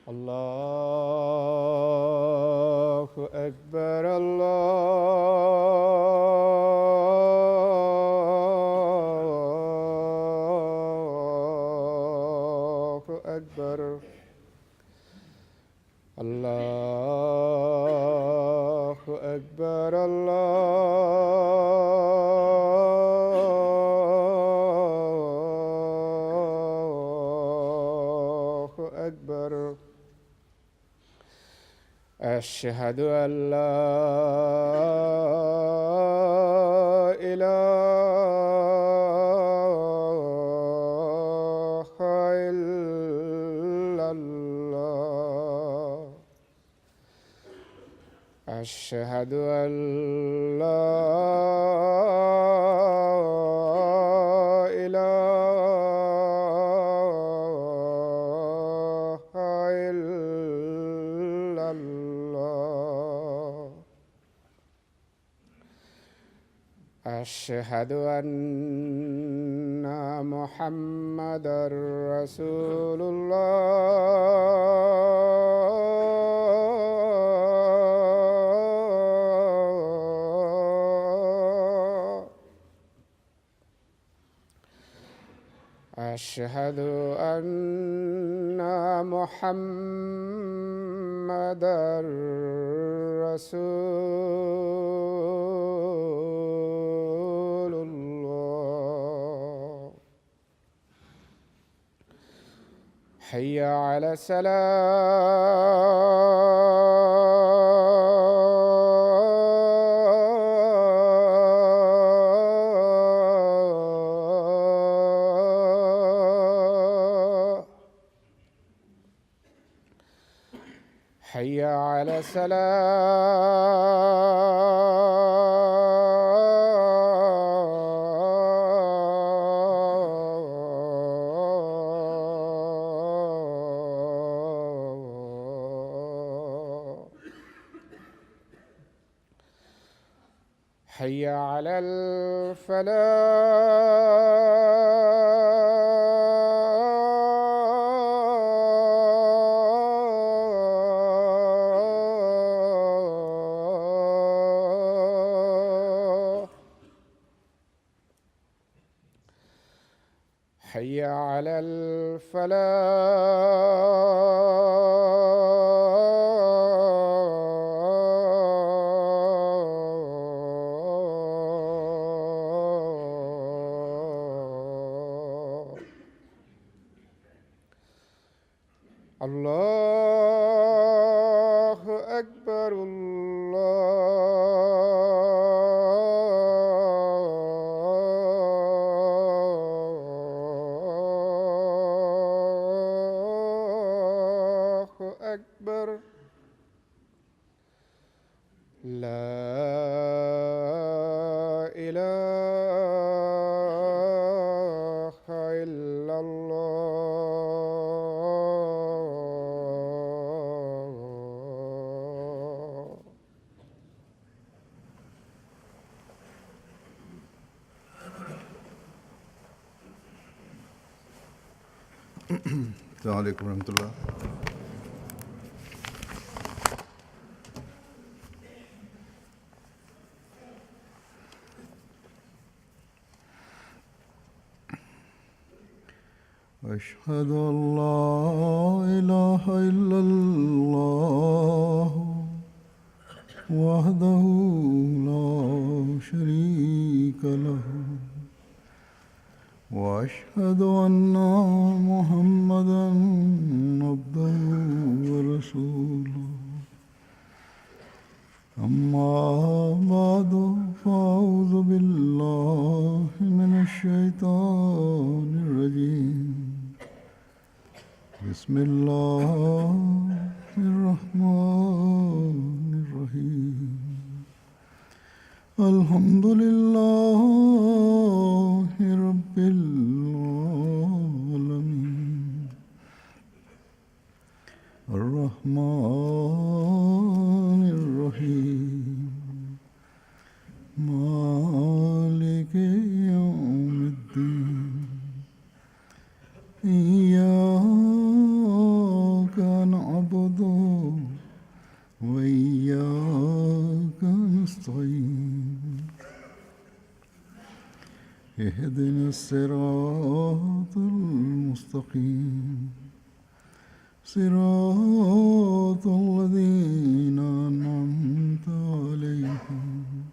الله أكبر الله أكبر الله أكبر الله أكبر أشهد أن لا إله إلا الله أشهد أن لا إله إلا الله أشهد أن محمدًا رسول الله أشهد أن محمدًا رسول الله حي على الصلاة حي على الصلاة حي على الفلاح حي على الفلاح الله أكبر الله أكبر لا إله إلا الله السلام عليكم ورحمة الله. أشهد أن لا إله إلا الله وحده لا شريك له وأشهد أن محمدًا عبده ورسوله أما بعد فأعوذ بالله من الشيطان الرجيم بسم الله الرحمن الرحيم الحمد لله رب العالمين الرحمن الرحيم مالك يوم الدين إياك نعبد الصراط المستقيم صراط الذين أنعمت عليهم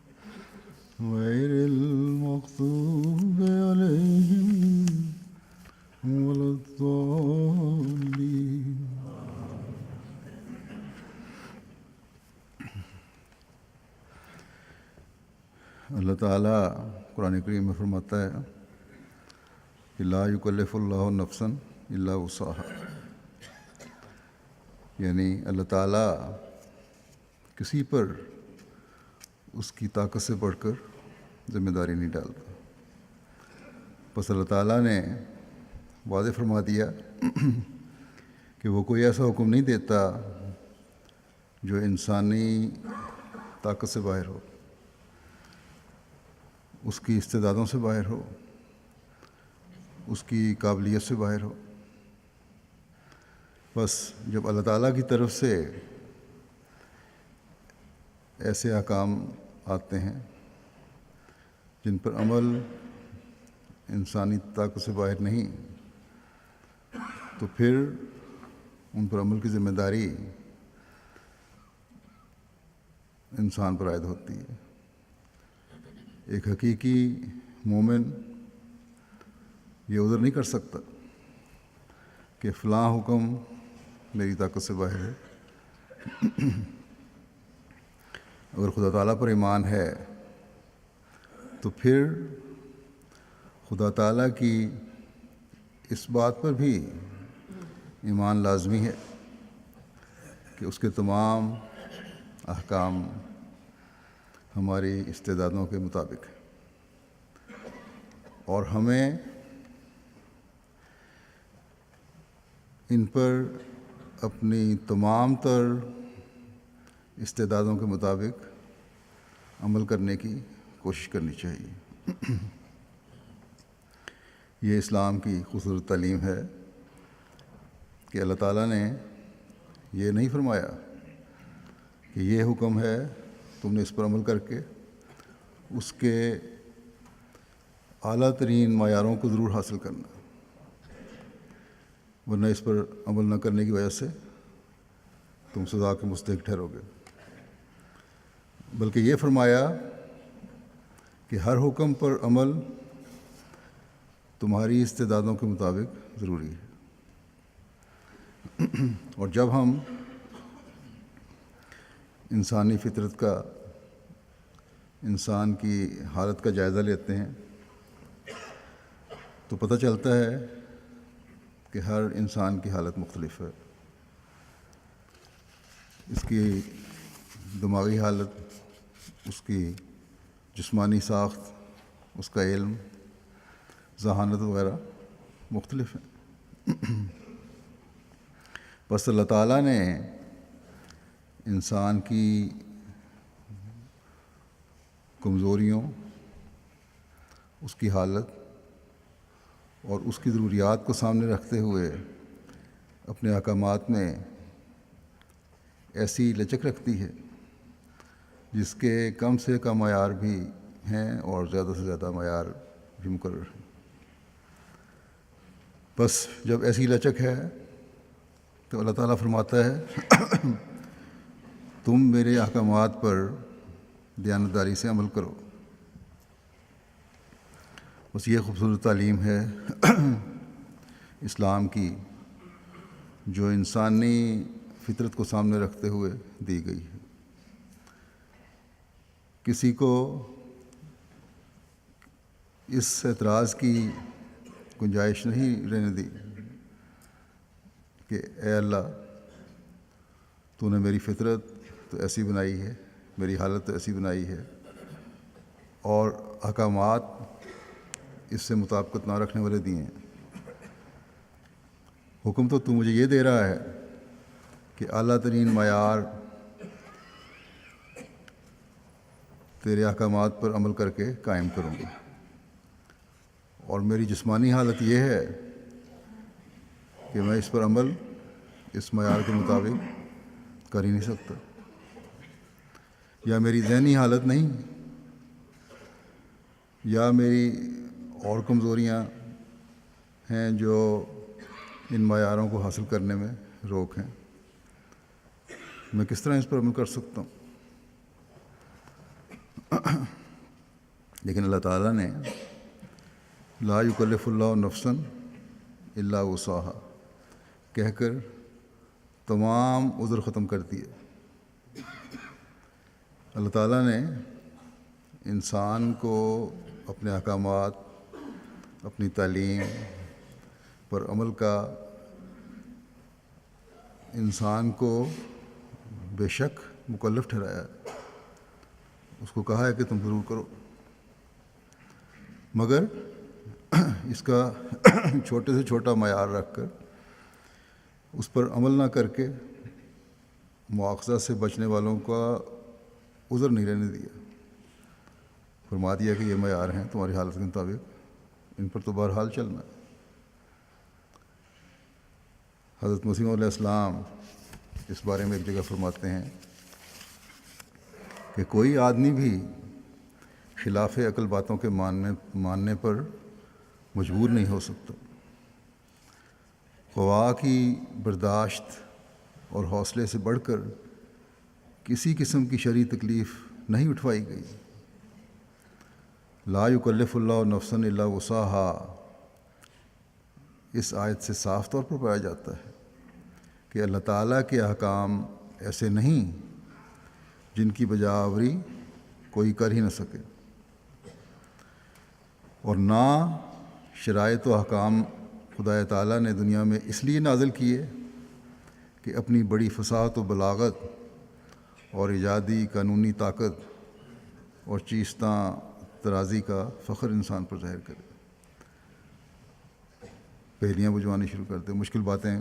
غير المغضوب عليهم ولا الضالين. اللہ تعالیٰ قرآن کریم میں فرماتا ہے کہ لا یکلف اللہ نفسا الا وسعها، یعنی اللہ تعالیٰ کسی پر اس کی طاقت سے بڑھ کر ذمہ داری نہیں ڈالتا. بس اللہ تعالیٰ نے واضح فرما دیا کہ وہ کوئی ایسا حکم نہیں دیتا جو انسانی طاقت سے باہر ہو، اس کی استعدادوں سے باہر ہو، اس کی قابلیت سے باہر ہو. بس جب اللہ تعالیٰ کی طرف سے ایسے احکام آتے ہیں جن پر عمل انسانی طاقت سے باہر نہیں، تو پھر ان پر عمل کی ذمہ داری انسان پر عائد ہوتی ہے. ایک حقیقی مومن یہ عذر نہیں کر سکتا کہ فلاں حکم میری طاقت سے باہر ہے. اگر خدا تعالیٰ پر ایمان ہے تو پھر خدا تعالیٰ کی اس بات پر بھی ایمان لازمی ہے کہ اس کے تمام احکام ہماری استعدادوں کے مطابق ہے، اور ہمیں ان پر اپنی تمام تر استعدادوں کے مطابق عمل کرنے کی کوشش کرنی چاہیے. یہ اسلام کی خصوصی تعلیم ہے کہ اللہ تعالیٰ نے یہ نہیں فرمایا کہ یہ حکم ہے تم نے اس پر عمل کر کے اس کے اعلیٰ ترین معیاروں کو ضرور حاصل کرنا، ورنہ اس پر عمل نہ کرنے کی وجہ سے تم سزا کے مستحق ٹھہرو گے. بلکہ یہ فرمایا کہ ہر حکم پر عمل تمہاری استعدادوں کے مطابق ضروری ہے. اور جب ہم انسانی فطرت کا، انسان کی حالت کا جائزہ لیتے ہیں تو پتہ چلتا ہے کہ ہر انسان کی حالت مختلف ہے. اس کی دماغی حالت، اس کی جسمانی ساخت، اس کا علم، ذہانت وغیرہ مختلف ہیں. بس اللہ تعالیٰ نے انسان کی کمزوریوں، اس کی حالت اور اس کی ضروریات کو سامنے رکھتے ہوئے اپنے احکامات میں ایسی لچک رکھتی ہے جس کے کم سے کم معیار بھی ہیں اور زیادہ سے زیادہ معیار بھی مقرر ہیں. بس جب ایسی لچک ہے تو اللہ تعالیٰ فرماتا ہے تم میرے احکامات پر دیانتداری سے عمل کرو. بس یہ خوبصورت تعلیم ہے اسلام کی، جو انسانی فطرت کو سامنے رکھتے ہوئے دی گئی ہے. کسی کو اس اعتراض کی گنجائش نہیں رہنے دی کہ اے اللہ تو نے میری فطرت تو ایسی بنائی ہے، میری حالت تو ایسی بنائی ہے، اور احکامات اس سے مطابقت نہ رکھنے والے دیے ہیں. حکم تو مجھے یہ دے رہا ہے کہ اعلیٰ ترین معیار تیرے احکامات پر عمل کر کے قائم کروں گا، اور میری جسمانی حالت یہ ہے کہ میں اس پر عمل اس معیار کے مطابق کر ہی نہیں سکتا. یا میری ذہنی حالت نہیں، یا میری اور کمزوریاں ہیں جو ان معیاروں کو حاصل کرنے میں روک ہیں، میں کس طرح اس پر عمل کر سکتا ہوں؟ لیکن اللہ تعالیٰ نے لا یکلف اللہ نفسا الا وسعہا کہہ کر تمام عذر ختم کر دیے۔ اللہ تعالیٰ نے انسان کو اپنے احکامات، اپنی تعلیم پر عمل کا انسان کو بے شک مکلف ٹھہرایا ہے، اس کو کہا ہے کہ تم ضرور کرو، مگر اس کا چھوٹے سے چھوٹا معیار رکھ کر اس پر عمل نہ کر کے مواخذہ سے بچنے والوں کا عذر نہیں رہنے دیا۔ فرما دیا کہ یہ معیار ہیں تمہاری حالت کے مطابق، ان پر تو بہرحال چلنا ہے۔ حضرت مسیح علیہ السلام اس بارے میں ایک جگہ فرماتے ہیں کہ کوئی آدمی بھی خلاف عقل باتوں کے ماننے پر مجبور نہیں ہو سکتا۔ خواہ کی برداشت اور حوصلے سے بڑھ کر کسی قسم کی شرعی تکلیف نہیں اٹھوائی گئی۔ لا یکلف اللہ نفسا الا وسعہا اس آیت سے صاف طور پر پایا جاتا ہے کہ اللہ تعالیٰ کے احکام ایسے نہیں جن کی بجاوری کوئی کر ہی نہ سکے، اور نہ شرائط و احکام خدا تعالیٰ نے دنیا میں اس لیے نازل کیے کہ اپنی بڑی فصاحت و بلاغت اور ایجادی قانونی طاقت اور چیستہ ترازی کا فخر انسان پر ظاہر کرے، پہلیاں بجھوانے شروع کر دے، مشکل باتیں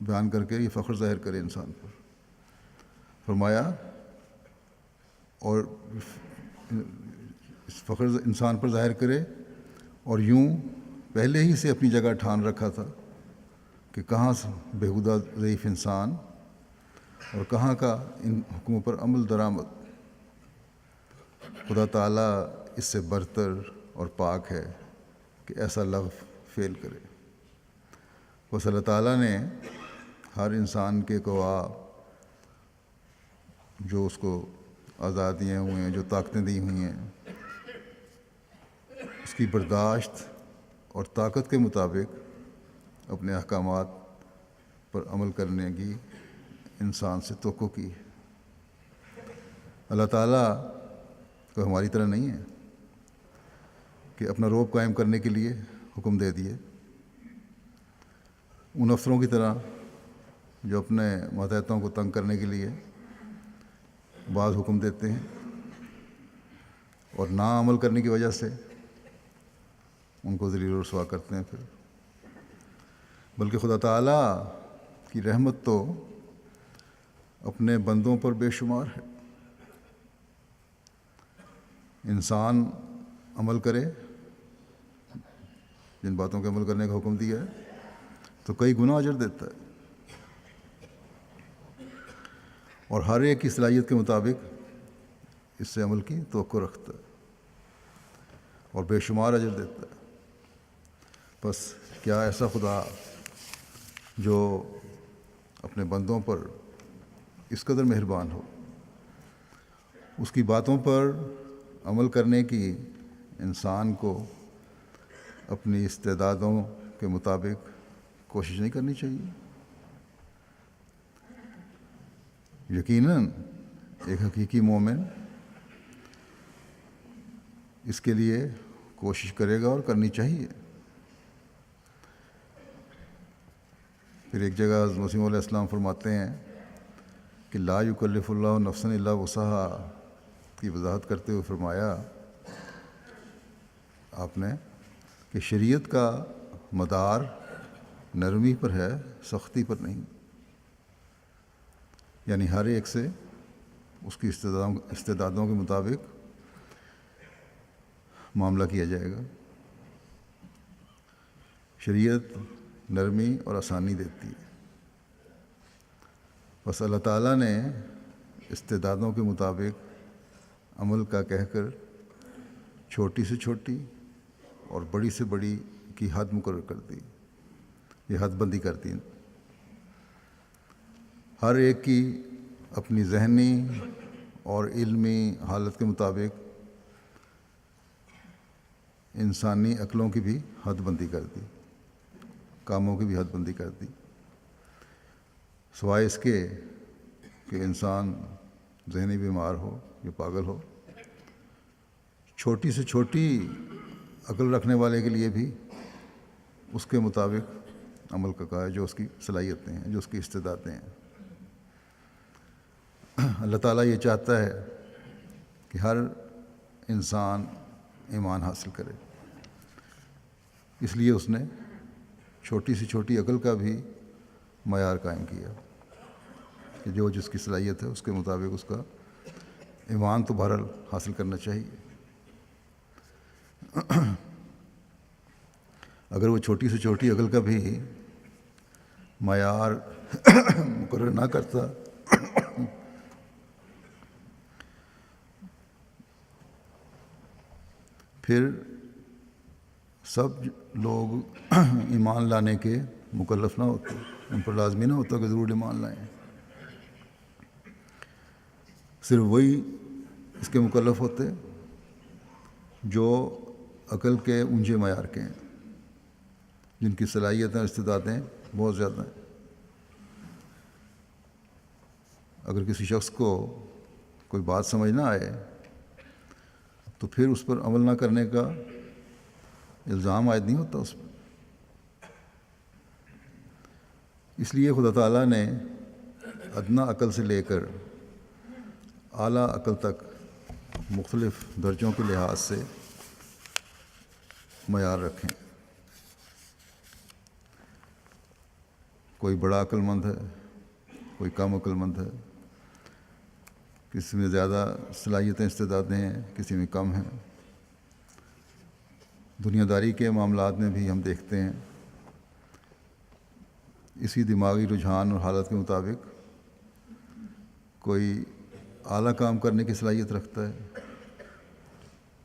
بیان کر کے یہ فخر ظاہر کرے انسان پر۔ فرمایا اور اس فخر انسان پر ظاہر کرے، اور یوں پہلے ہی سے اپنی جگہ ٹھان رکھا تھا کہ کہاں بےہودہ ضعیف انسان اور کہاں کا ان حکموں پر عمل درآمد۔ خدا تعالیٰ اس سے برتر اور پاک ہے کہ ایسا لفظ فعل کرے۔ بس اللہ تعالیٰ نے ہر انسان کے گواہ جو اس کو آزادیاں ہوئے ہیں، جو طاقتیں دی ہوئی ہیں، اس کی برداشت اور طاقت کے مطابق اپنے احکامات پر عمل کرنے کی انسان سے توقع کی ہے۔ اللہ تعالیٰ کو ہماری طرح نہیں ہے کہ اپنا روب قائم کرنے کے لیے حکم دے دیے، ان افسروں کی طرح جو اپنے ماتحتوں کو تنگ کرنے کے لیے بعض حکم دیتے ہیں اور نہ عمل کرنے کی وجہ سے ان کو ذلیل و رسوا کرتے ہیں۔ پھر بلکہ خدا تعالیٰ کی رحمت تو اپنے بندوں پر بے شمار ہے۔ انسان عمل کرے، جن باتوں کے عمل کرنے کا حکم دیا ہے، تو کئی گنا اجر دیتا ہے، اور ہر ایک کی صلاحیت کے مطابق اس سے عمل کی توقع رکھتا ہے اور بے شمار اجر دیتا ہے۔ بس کیا ایسا خدا جو اپنے بندوں پر اس قدر مہربان ہو، اس کی باتوں پر عمل کرنے کی انسان کو اپنی استعدادوں کے مطابق کوشش نہیں کرنی چاہیے؟ یقیناً ایک حقیقی مومن اس کے لیے کوشش کرے گا اور کرنی چاہیے۔ پھر ایک جگہ حضرت مسیح علیہ السلام فرماتے ہیں کہ لا یکلف اللہ نفسا الا وسعہا کی وضاحت کرتے ہوئے فرمایا آپ نے کہ شریعت کا مدار نرمی پر ہے، سختی پر نہیں، یعنی ہر ایک سے اس کی استعدادوں کے مطابق معاملہ کیا جائے گا۔ شریعت نرمی اور آسانی دیتی ہے، بس اللہ تعالیٰ نے استعدادوں کے مطابق عمل کا کہہ کر چھوٹی سے چھوٹی اور بڑی سے بڑی کی حد مقرر کر دی، یہ حد بندی کر دی۔ ہر ایک کی اپنی ذہنی اور علمی حالت کے مطابق انسانی عقلوں کی بھی حد بندی کر دی، کاموں کی بھی حد بندی کر دی، سوائے اس کے کہ انسان ذہنی بیمار ہو یا پاگل ہو۔ چھوٹی سے چھوٹی عقل رکھنے والے کے لیے بھی اس کے مطابق عمل کا کہا ہے، جو اس کی صلاحیتیں ہیں، جو اس کی استعدادیں ہیں۔ اللہ تعالیٰ یہ چاہتا ہے کہ ہر انسان ایمان حاصل کرے، اس لیے اس نے چھوٹی سے چھوٹی عقل کا بھی معیار قائم کیا کہ جو جس کی صلاحیت ہے اس کے مطابق اس کا ایمان تو بہرحال حاصل کرنا چاہیے۔ اگر وہ چھوٹی سے چھوٹی عقل کا بھی معیار مقرر نہ کرتا پھر سب لوگ ایمان لانے کے مکلف نہ ہوتے، ان پر لازمی نہ ہوتا کہ ضرور ایمان لائیں، صرف وہی اس کے مکلف ہوتے جو عقل کے اونچے معیار کے ہیں، جن کی صلاحیتیں اور استعدادیں بہت زیادہ ہیں۔ اگر کسی شخص کو کوئی بات سمجھ نہ آئے تو پھر اس پر عمل نہ کرنے کا الزام عائد نہیں ہوتا اس پر۔ اس لیے خدا تعالیٰ نے ادنیٰ عقل سے لے کر اعلیٰ عقل تک مختلف درجوں کے لحاظ سے معیار رکھیں۔ کوئی بڑا عقل مند ہے، کوئی کم عقل مند ہے، کسی میں زیادہ صلاحیتیں استعدادیں ہیں، کسی میں کم ہیں۔ دنیا داری کے معاملات میں بھی ہم دیکھتے ہیں اسی دماغی رجحان اور حالت کے مطابق کوئی اعلیٰ کام کرنے کی صلاحیت رکھتا ہے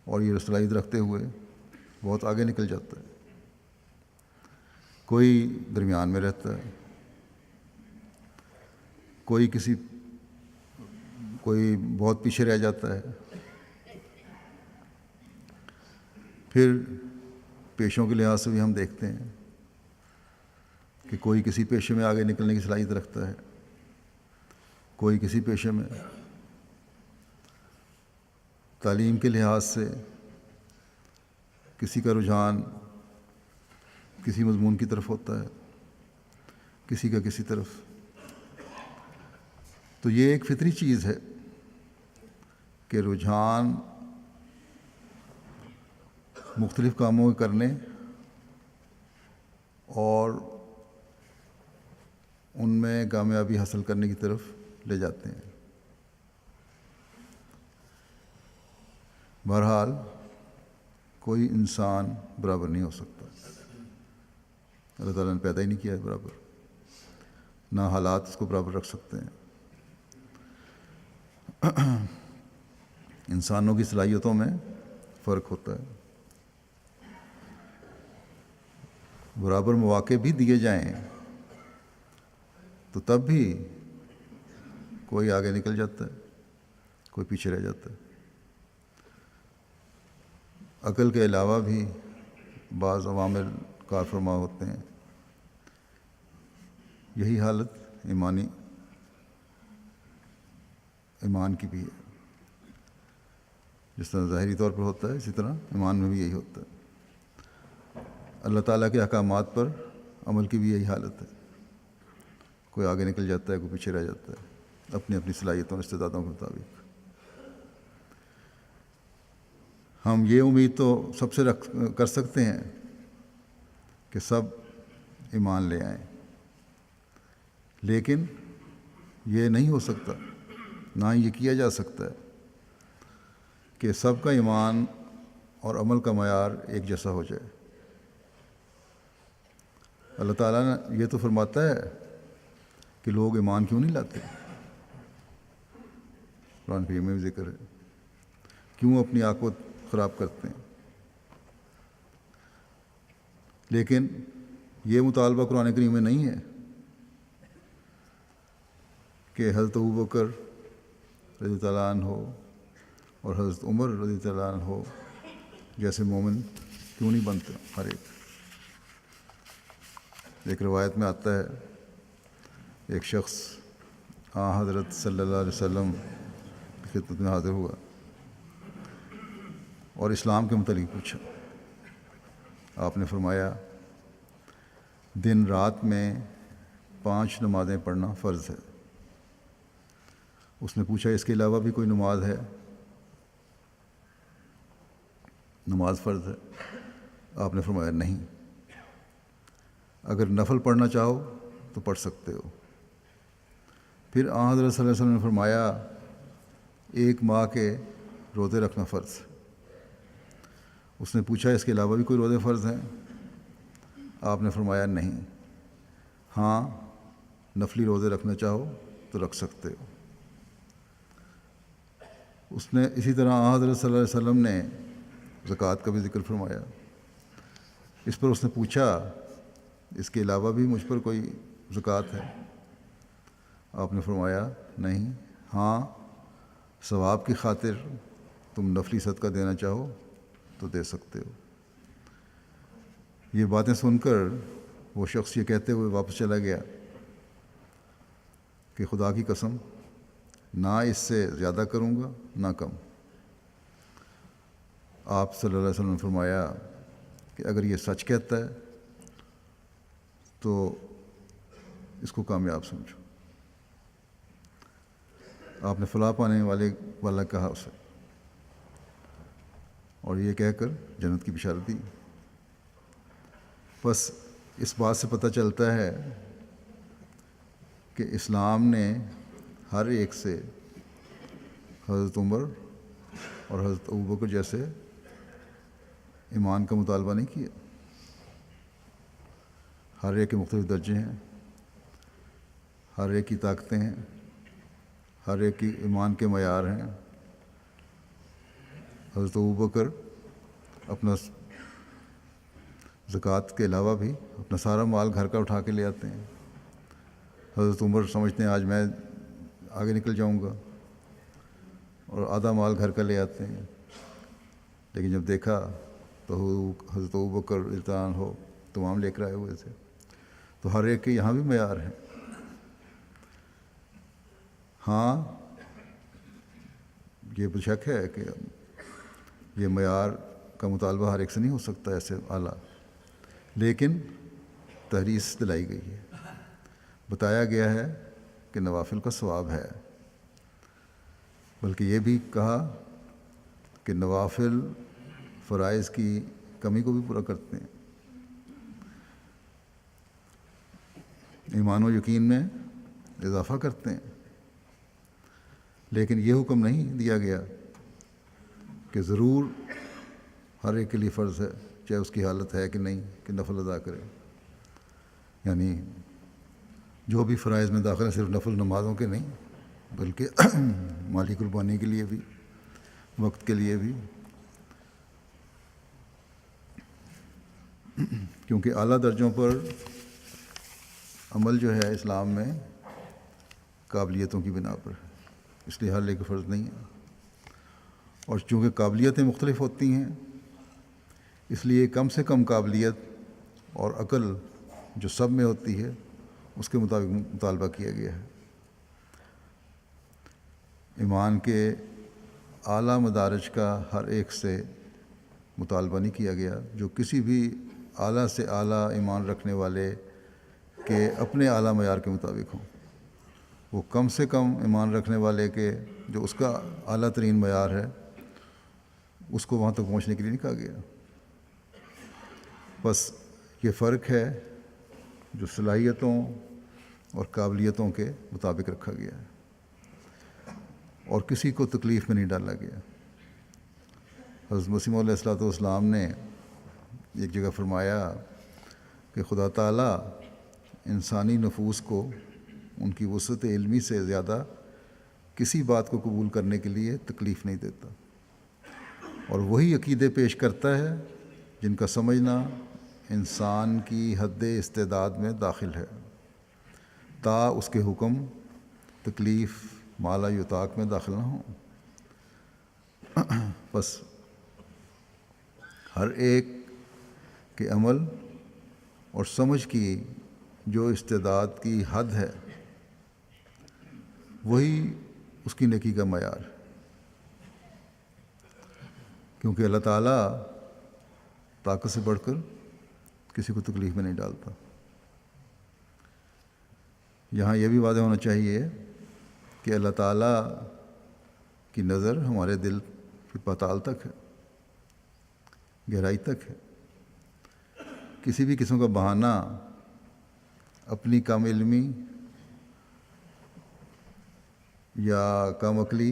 اور یہ صلاحیت رکھتے ہوئے بہت آگے نکل جاتا ہے، کوئی درمیان میں رہتا ہے، کوئی بہت پیچھے رہ جاتا ہے۔ پھر پیشوں کے لحاظ سے بھی ہم دیکھتے ہیں کہ کوئی کسی پیشے میں آگے نکلنے کی صلاحیت رکھتا ہے، کوئی کسی پیشے میں۔ تعلیم کے لحاظ سے کسی کا رجحان کسی مضمون کی طرف ہوتا ہے، کسی کا کسی طرف۔ تو یہ ایک فطری چیز ہے کہ رجحان مختلف کاموں کے کرنے اور ان میں کامیابی حاصل کرنے کی طرف لے جاتے ہیں۔ بہرحال کوئی انسان برابر نہیں ہو سکتا، اللہ تعالیٰ نے پیدا ہی نہیں کیا ہے برابر، نہ حالات اس کو برابر رکھ سکتے ہیں۔ انسانوں کی صلاحیتوں میں فرق ہوتا ہے۔ برابر مواقع بھی دیے جائیں تو تب بھی کوئی آگے نکل جاتا ہے، کوئی پیچھے رہ جاتا ہے۔ عقل کے علاوہ بھی بعض عوامل کار فرما ہوتے ہیں۔ یہی حالت ایمان کی بھی ہے، جس طرح ظاہری طور پر ہوتا ہے اسی طرح ایمان میں بھی یہی ہوتا ہے۔ اللہ تعالیٰ کے احکامات پر عمل کی بھی یہی حالت ہے، کوئی آگے نکل جاتا ہے، کوئی پیچھے رہ جاتا ہے اپنی اپنی صلاحیتوں اور استعدادوں کے مطابق۔ ہم یہ امید تو سب سے کر سکتے ہیں کہ سب ایمان لے آئیں، لیکن یہ نہیں ہو سکتا، نہ یہ کیا جا سکتا ہے کہ سب کا ایمان اور عمل کا معیار ایک جیسا ہو جائے۔ اللہ تعالیٰ نے یہ تو فرماتا ہے کہ لوگ ایمان کیوں نہیں لاتے، قرآن کریم میں بھی ذکر ہے، کیوں اپنی عاقبت خراب کرتے ہیں۔ لیکن یہ مطالبہ قرآن کریم میں نہیں ہے کہ حضرت ابوبکر رضی اللہ عنہ ہو اور حضرت عمر رضی اللہ عنہ ہو جیسے مومن کیوں نہیں بنتے ہر ایک روایت میں آتا ہے ایک شخص حضرت صلی اللہ علیہ وسلم کی خدمت میں حاضر ہوا اور اسلام کے متعلق پوچھا. آپ نے فرمایا دن رات میں 5 نمازیں پڑھنا فرض ہے. اس نے پوچھا اس کے علاوہ بھی کوئی نماز ہے؟ نماز فرض ہے. آپ نے فرمایا نہیں. اگر نفل پڑھنا چاہو تو پڑھ سکتے ہو. پھر حضرت صلی اللہ علیہ وسلم نے فرمایا 1 ماہ کے روزے رکھنا فرض. اس نے پوچھا اس کے علاوہ بھی کوئی روزے فرض ہیں؟ آپ نے فرمایا نہیں. ہاں نفلی روزے رکھنا چاہو تو رکھ سکتے ہو. اس نے اسی طرح حضرت صلی اللہ علیہ وسلم نے زکوٰۃ کا بھی ذکر فرمایا. اس پر اس نے پوچھا اس کے علاوہ بھی مجھ پر کوئی زکوٰۃ ہے؟ آپ نے فرمایا نہیں. ہاں ثواب کی خاطر تم نفلی صدقہ دینا چاہو تو دے سکتے ہو. یہ باتیں سن کر وہ شخص یہ کہتے ہوئے واپس چلا گیا کہ خدا کی قسم نہ اس سے زیادہ کروں گا نہ کم. آپ صلی اللہ علیہ وسلم نے فرمایا کہ اگر یہ سچ کہتا ہے تو اس کو کامیاب سمجھو. آپ نے فلاح پانے والے والا کہا اسے اور یہ کہہ کر جنت کی بشارت دی. بس اس بات سے پتہ چلتا ہے کہ اسلام نے ہر ایک سے حضرت عمر اور حضرت ابوبکر جیسے ایمان کا مطالبہ نہیں کیا. ہر ایک کے مختلف درجے ہیں, ہر ایک کی طاقتیں ہیں, ہر ایک کی ایمان کے معیار ہیں. حضرت ابوبکر اپنا زکوٰۃ کے علاوہ بھی اپنا سارا مال گھر کا اٹھا کے لے آتے ہیں. حضرت عمر سمجھتے ہیں آج میں آگے نکل جاؤں گا اور آدھا مال گھر کا لے آتے ہیں. لیکن جب دیکھا تو حضرت ابوبکر رضی اللہ عنہ ہو تمام لے کر آئے ہوئے تھے. تو ہر ایک کے یہاں بھی معیار ہیں. ہاں یہ شک ہے کہ یہ معیار کا مطالبہ ہر ایک سے نہیں ہو سکتا ایسے اعلیٰ, لیکن تحریص دلائی گئی ہے, بتایا گیا ہے کہ نوافل کا ثواب ہے. بلکہ یہ بھی کہا کہ نوافل فرائض کی کمی کو بھی پورا کرتے ہیں, ایمان و یقین میں اضافہ کرتے ہیں. لیکن یہ حکم نہیں دیا گیا کہ ضرور ہر ایک کے لیے فرض ہے, چاہے اس کی حالت ہے کہ نہیں کہ نفل ادا کرے. یعنی جو بھی فرائض میں داخل ہے صرف نفل نمازوں کے نہیں بلکہ مالی قربانی کے لیے بھی, وقت کے لیے بھی, کیونکہ اعلیٰ درجوں پر عمل جو ہے اسلام میں قابلیتوں کی بنا پر ہے, اس لیے ہر ایک فرض نہیں ہے. اور چونکہ قابلیتیں مختلف ہوتی ہیں اس لیے کم سے کم قابلیت اور عقل جو سب میں ہوتی ہے اس کے مطابق مطالبہ کیا گیا ہے. ایمان کے اعلیٰ مدارج کا ہر ایک سے مطالبہ نہیں کیا گیا جو کسی بھی اعلیٰ سے اعلیٰ ایمان رکھنے والے کے اپنے اعلیٰ معیار کے مطابق ہوں. وہ کم سے کم ایمان رکھنے والے کے جو اس کا اعلیٰ ترین معیار ہے اس کو وہاں تک پہنچنے کے لیے نہیں کہا گیا. بس یہ فرق ہے جو صلاحیتوں اور قابلیتوں کے مطابق رکھا گیا ہے اور کسی کو تکلیف میں نہیں ڈالا گیا. حضرت مسیح علیہ الصلوۃ والسلام نے ایک جگہ فرمایا کہ خدا تعالیٰ انسانی نفوس کو ان کی وسعت علمی سے زیادہ کسی بات کو قبول کرنے کے لیے تکلیف نہیں دیتا, اور وہی عقیدے پیش کرتا ہے جن کا سمجھنا انسان کی حد استعداد میں داخل ہے، تا اس کے حکم تکلیف مالا یطاق میں داخل نہ ہوں۔ بس ہر ایک کے عمل اور سمجھ کی جو استعداد کی حد ہے وہی اس کی نیکی کا معیار ہے، کیونکہ اللہ تعالیٰ طاقت سے بڑھ کر کسی کو تکلیف میں نہیں ڈالتا۔ یہاں یہ بھی واضح ہونا چاہیے کہ اللہ تعالیٰ کی نظر ہمارے دل کی پاتال تک ہے، گہرائی تک ہے۔ کسی بھی قسم کا بہانہ اپنی کم علمی یا کم عقلی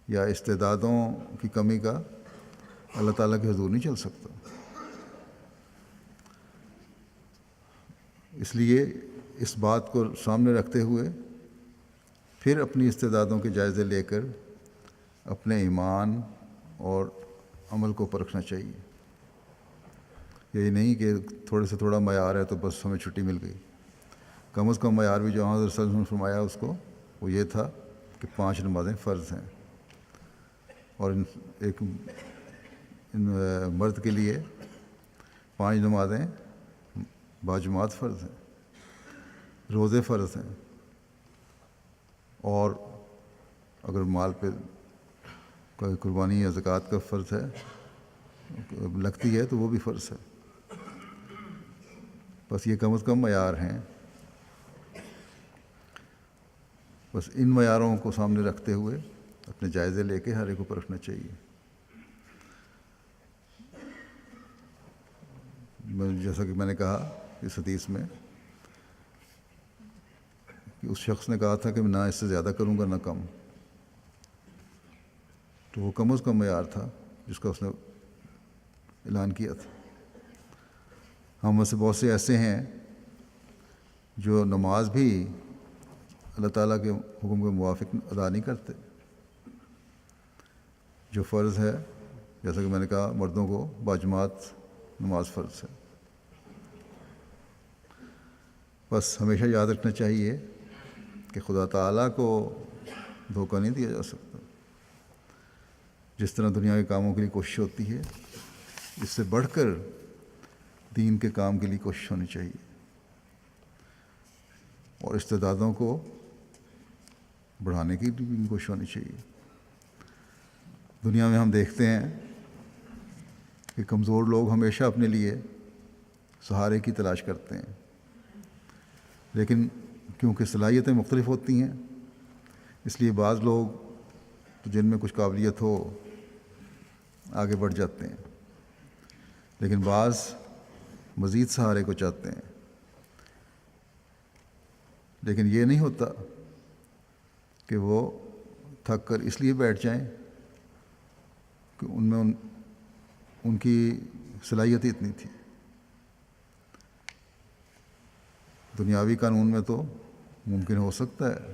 یا استعدادوں کی کمی کا اللہ تعالیٰ کے حضور نہیں چل سکتا۔ اس لیے اس بات کو سامنے رکھتے ہوئے پھر اپنی استعدادوں کے جائزے لے کر اپنے ایمان اور عمل کو پرکھنا چاہیے۔ یہی نہیں کہ تھوڑے سے تھوڑا معیار ہے تو بس ہمیں چھٹی مل گئی۔ کم از کم معیار بھی جو حضرت صلی اللہ علیہ وسلم نے فرمایا اس کو وہ یہ تھا کہ 5 نمازیں فرض ہیں، اور ایک مرد کے لیے 5 نمازیں باجماعت فرض ہیں، روزے فرض ہیں، اور اگر مال پہ کوئی قربانی یا زکوٰۃ کا فرض ہے لگتی ہے تو وہ بھی فرض ہے۔ بس یہ کم از کم معیار ہیں۔ بس ان معیاروں کو سامنے رکھتے ہوئے اپنے جائزے لے کے ہر ایک کو پرکھنا چاہیے۔ جیسا کہ میں نے کہا اس حدیث میں کہ اس شخص نے کہا تھا کہ میں نہ اس سے زیادہ کروں گا نہ کم، تو وہ کم از کم معیار تھا جس کا اس نے اعلان کیا تھا۔ ہم میں سے بہت سے ایسے ہیں جو نماز بھی اللہ تعالیٰ کے حکم کے موافق ادا نہیں کرتے۔ جو فرض ہے، جیسا کہ میں نے کہا، مردوں کو باجماعت نماز فرض ہے۔ بس ہمیشہ یاد رکھنا چاہیے کہ خدا تعالیٰ کو دھوکہ نہیں دیا جا سکتا۔ جس طرح دنیا کے کاموں کے لیے کوشش ہوتی ہے، اس سے بڑھ کر دین کے کام کے لیے کوشش ہونی چاہیے، اور استعدادوں کو بڑھانے کی بھی کوشش ہونی چاہیے۔ دنیا میں ہم دیکھتے ہیں کہ کمزور لوگ ہمیشہ اپنے لیے سہارے کی تلاش کرتے ہیں، لیکن کیونکہ صلاحیتیں مختلف ہوتی ہیں اس لیے بعض لوگ تو جن میں کچھ قابلیت ہو آگے بڑھ جاتے ہیں، لیکن بعض مزید سہارے کو چاہتے ہیں۔ لیکن یہ نہیں ہوتا کہ وہ تھک کر اس لیے بیٹھ جائیں کہ ان میں ان کی صلاحیت ہی اتنی تھی۔ دنیاوی قانون میں تو ممکن ہو سکتا ہے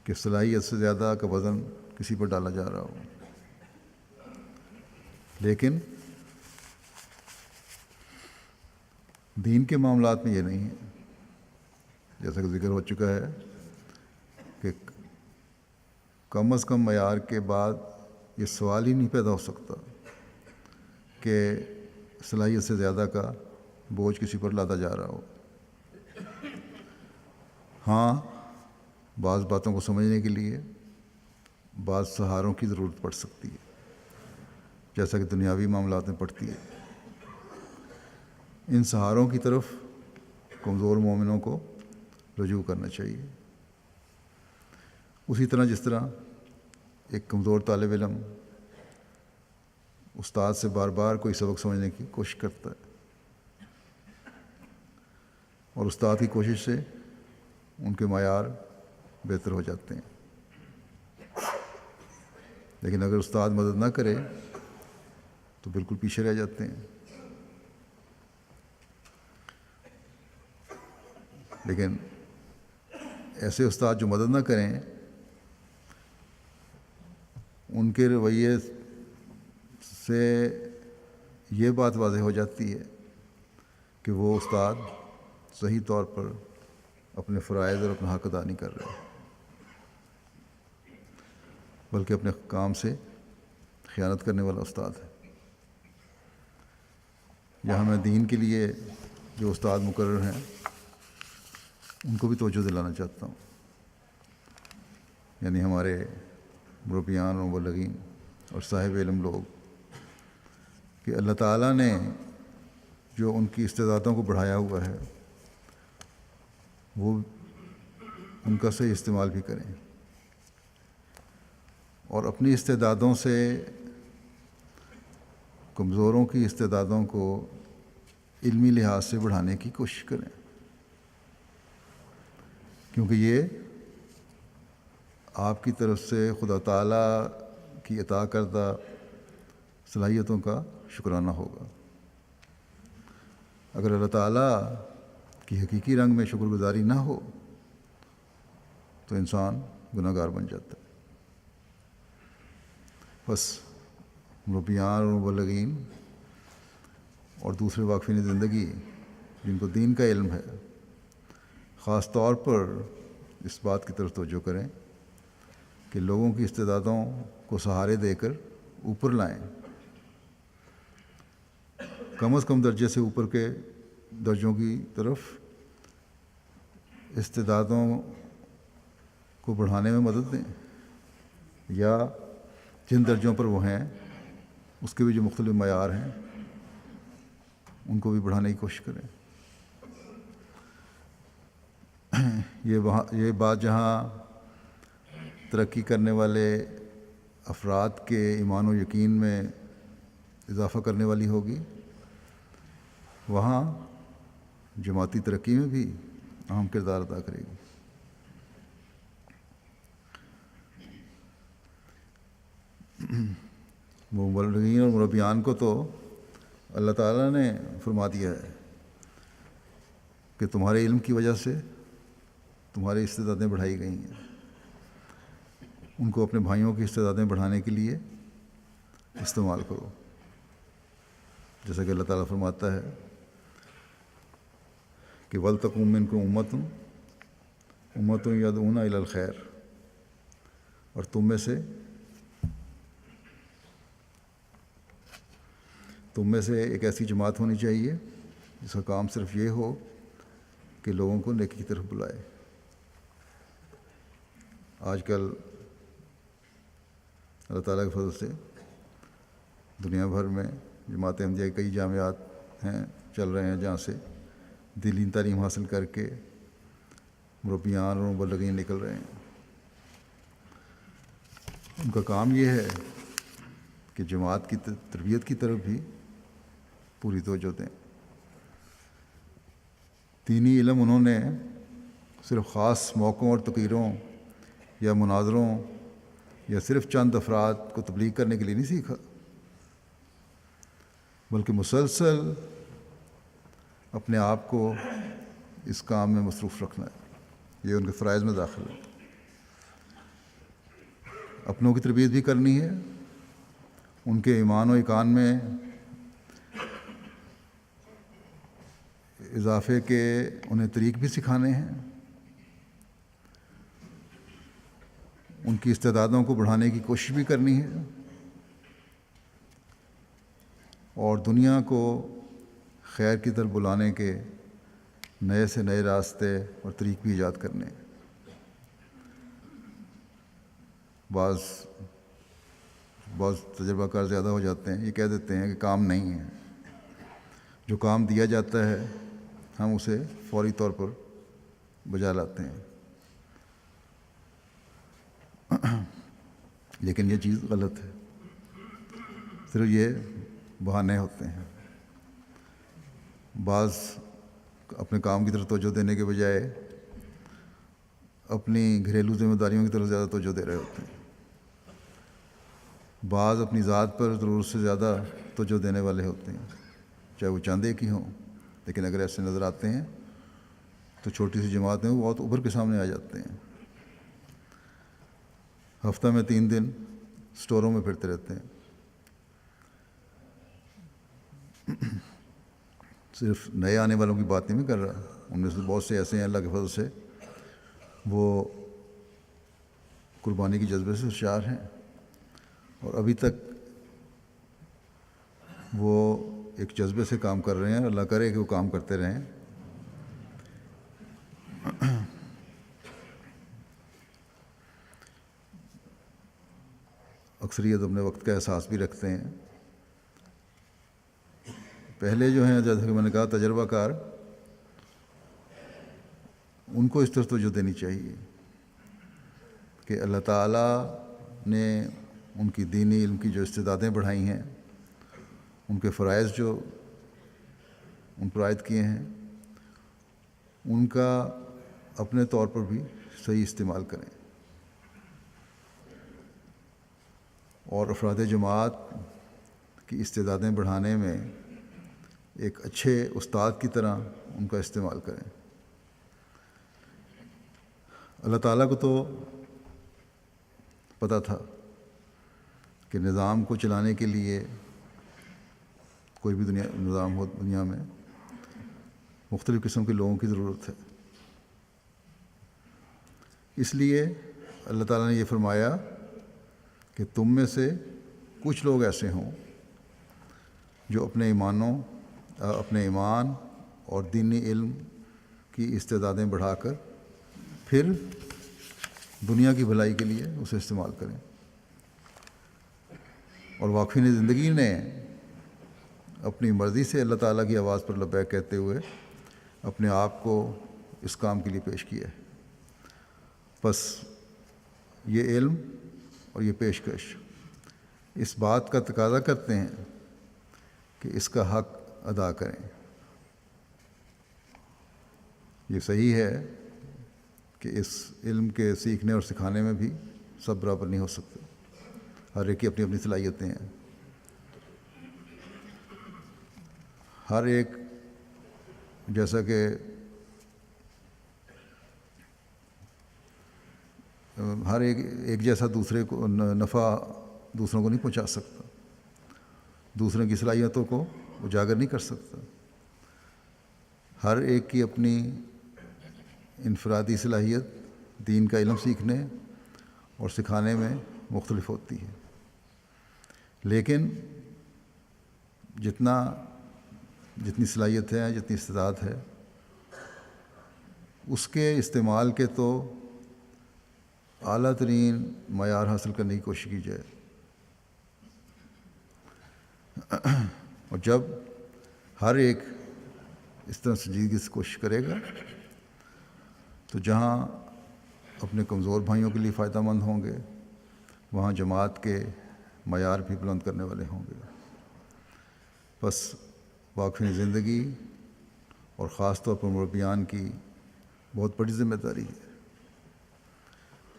کہ صلاحیت سے زیادہ کا وزن کسی پر ڈالا جا رہا ہو، لیکن دین کے معاملات میں یہ نہیں ہے۔ جیسا کہ ذکر ہو چکا ہے کہ کم از کم معیار کے بعد یہ سوال ہی نہیں پیدا ہو سکتا کہ صلاحیت سے زیادہ کا بوجھ کسی پر لادا جا رہا ہو۔ ہاں، بعض باتوں کو سمجھنے کے لیے بعض سہاروں کی ضرورت پڑ سکتی ہے، جیسا کہ دنیاوی معاملات میں پڑتی ہے۔ ان سہاروں کی طرف کمزور مومنوں کو رجوع کرنا چاہیے، اسی طرح جس طرح ایک کمزور طالب علم استاد سے بار بار کوئی سبق سمجھنے کی کوشش کرتا ہے، اور استاد کی کوشش سے ان کے معیار بہتر ہو جاتے ہیں۔ لیکن اگر استاد مدد نہ کرے تو بالکل پیچھے رہ جاتے ہیں۔ لیکن ایسے استاد جو مدد نہ کریں، ان کے رویے سے یہ بات واضح ہو جاتی ہے کہ وہ استاد صحیح طور پر اپنے فرائض اور اپنا حق ادا نہیں کر رہے، بلکہ اپنے کام سے خیانت کرنے والا استاد ہے۔ یہاں میں دین کے لیے جو استاد مقرر ہیں ان کو بھی توجہ دلانا چاہتا ہوں، یعنی ہمارے مربیان اور مبلغین اور صاحب علم لوگ، کہ اللہ تعالیٰ نے جو ان کی استعدادوں کو بڑھایا ہوا ہے وہ ان کا صحیح استعمال بھی کریں، اور اپنی استعدادوں سے کمزوروں کی استعدادوں کو علمی لحاظ سے بڑھانے کی کوشش کریں، کیونکہ یہ آپ کی طرف سے خدا تعالیٰ کی عطا کردہ صلاحیتوں کا شکرانہ ہوگا۔ اگر اللہ تعالیٰ کی حقیقی رنگ میں شکر گزاری نہ ہو تو انسان گناہ گار بن جاتا ہے۔ بس مربیان اور مبلغین اور دوسرے واقفین زندگی جن کو دین کا علم ہے، خاص طور پر اس بات کی طرف توجہ کریں کہ لوگوں کی استعدادوں کو سہارے دے کر اوپر لائیں، کم از کم درجے سے اوپر کے درجوں کی طرف استعدادوں کو بڑھانے میں مدد دیں، یا جن درجوں پر وہ ہیں اس کے بھی جو مختلف معیار ہیں ان کو بھی بڑھانے کی کوشش کریں۔ یہ بات جہاں ترقی کرنے والے افراد کے ایمان و یقین میں اضافہ کرنے والی ہوگی، وہاں جماعتی ترقی میں بھی اہم کردار ادا کرے گی۔ مبلغین اور مربیان کو تو اللہ تعالیٰ نے فرما دیا ہے کہ تمہارے علم کی وجہ سے تمہاری استعدادیں بڑھائی گئی ہیں، ان کو اپنے بھائیوں کی استعدادیں بڑھانے کے لیے استعمال کرو، جیسا کہ اللہ تعالیٰ فرماتا ہے کہ وَلْتَقُم مِّنكُمْ أُمَّةٌ يَدْعُونَ إِلَى الْخَيْرِ، اور تم میں سے ایک ایسی جماعت ہونی چاہیے جس کا کام صرف یہ ہو کہ لوگوں کو نیکی کی طرف بلائے۔ آج کل اللہ تعالیٰ کے فضل سے دنیا بھر میں جماعت احمدیہ کے کئی جامعات ہیں، چل رہے ہیں، جہاں سے دینی تعلیم حاصل کر کے مربیان اور مبلغین نکل رہے ہیں۔ ان کا کام یہ ہے کہ جماعت کی تربیت کی طرف بھی پوری توجہ دیں۔ دینی علم انہوں نے صرف خاص موقعوں اور تقریروں یا مناظروں یا صرف چند افراد کو تبلیغ کرنے کے لیے نہیں سیکھا، بلکہ مسلسل اپنے آپ کو اس کام میں مصروف رکھنا ہے، یہ ان کے فرائض میں داخل ہے۔ اپنوں کی تربیت بھی کرنی ہے، ان کے ایمان و ایقان میں اضافے کے انہیں طریق بھی سکھانے ہیں، ان کی استعدادوں کو بڑھانے کی کوشش بھی کرنی ہے، اور دنیا کو خیر کی طرف بلانے کے نئے سے نئے راستے اور طریق بھی ایجاد کرنے ہیں۔ بعض تجربہ کار زیادہ ہو جاتے ہیں، یہ کہہ دیتے ہیں کہ کام نہیں ہے، جو کام دیا جاتا ہے ہم اسے فوری طور پر بجا لاتے ہیں، لیکن یہ چیز غلط ہے، صرف یہ بہانے ہوتے ہیں۔ بعض اپنے کام کی طرف توجہ دینے کے بجائے اپنی گھریلو ذمہ داریوں کی طرف زیادہ توجہ دے رہے ہوتے ہیں، بعض اپنی ذات پر ضرورت سے زیادہ توجہ دینے والے ہوتے ہیں، چاہے وہ چاند ایک ہی ہوں، لیکن اگر ایسے نظر آتے ہیں تو چھوٹی سی جماعت میں وہ بہت ابھر کے سامنے آ جاتے ہیں۔ ہفتہ میں 3 دن اسٹوروں میں پھرتے رہتے ہیں، صرف نئے آنے والوں کی بات نہیں میں کر رہا، ان میں سے بہت سے ایسے ہیں اللہ کے فضل سے وہ قربانی کے جذبے سے ہوشیار ہیں اور ابھی تک وہ ایک جذبے سے کام کر رہے ہیں. اللہ کرے کہ وہ کام کرتے رہیں. اکثریت اپنے وقت کا احساس بھی رکھتے ہیں. پہلے جو ہیں جیسا کہ میں نے کہا تجربہ کار، ان کو اس طرف توجہ دینی چاہیے کہ اللہ تعالیٰ نے ان کی دینی علم کی جو استعدادیں بڑھائی ہیں، ان کے فرائض جو ان پر عائد کیے ہیں، ان کا اپنے طور پر بھی صحیح استعمال کریں اور افراد جماعت کی استعدادیں بڑھانے میں ایک اچھے استاد کی طرح ان کا استعمال کریں. اللہ تعالیٰ کو تو پتہ تھا کہ نظام کو چلانے کے لیے، کوئی بھی نظام ہو دنیا میں، مختلف قسم کے لوگوں کی ضرورت ہے. اس لیے اللہ تعالیٰ نے یہ فرمایا کہ تم میں سے کچھ لوگ ایسے ہوں جو اپنے ایمان اور دینی علم کی استعدادیں بڑھا کر پھر دنیا کی بھلائی کے لیے اسے استعمال کریں. اور واقفین زندگی نے اپنی مرضی سے اللہ تعالیٰ کی آواز پر لبیک کہتے ہوئے اپنے آپ کو اس کام کے لیے پیش کیا ہے. بس یہ علم اور یہ پیشکش اس بات کا تقاضا کرتے ہیں کہ اس کا حق ادا کریں. یہ صحیح ہے کہ اس علم کے سیکھنے اور سکھانے میں بھی سب برابر نہیں ہو سکتے. ہر ایک کی اپنی اپنی صلاحیتیں ہیں. ہر ایک جیسا کہ ہر ایک جیسا دوسرے کو نفع دوسروں کو نہیں پہنچا سکتا، دوسروں کی صلاحیتوں کو اجاگر نہیں کر سکتا. ہر ایک کی اپنی انفرادی صلاحیت دین کا علم سیکھنے اور سکھانے میں مختلف ہوتی ہے. لیکن جتنی صلاحیت ہے، جتنی استعداد ہے، اس کے استعمال کے تو اعلیٰ ترین معیار حاصل کرنے کی کوشش کی جائے. اور جب ہر ایک اس طرح سنجیدگی سے کوشش کرے گا تو جہاں اپنے کمزور بھائیوں کے لیے فائدہ مند ہوں گے، وہاں جماعت کے معیار بھی بلند کرنے والے ہوں گے. بس واقفین زندگی اور خاص طور پر مربیان کی بہت بڑی ذمہ داری ہے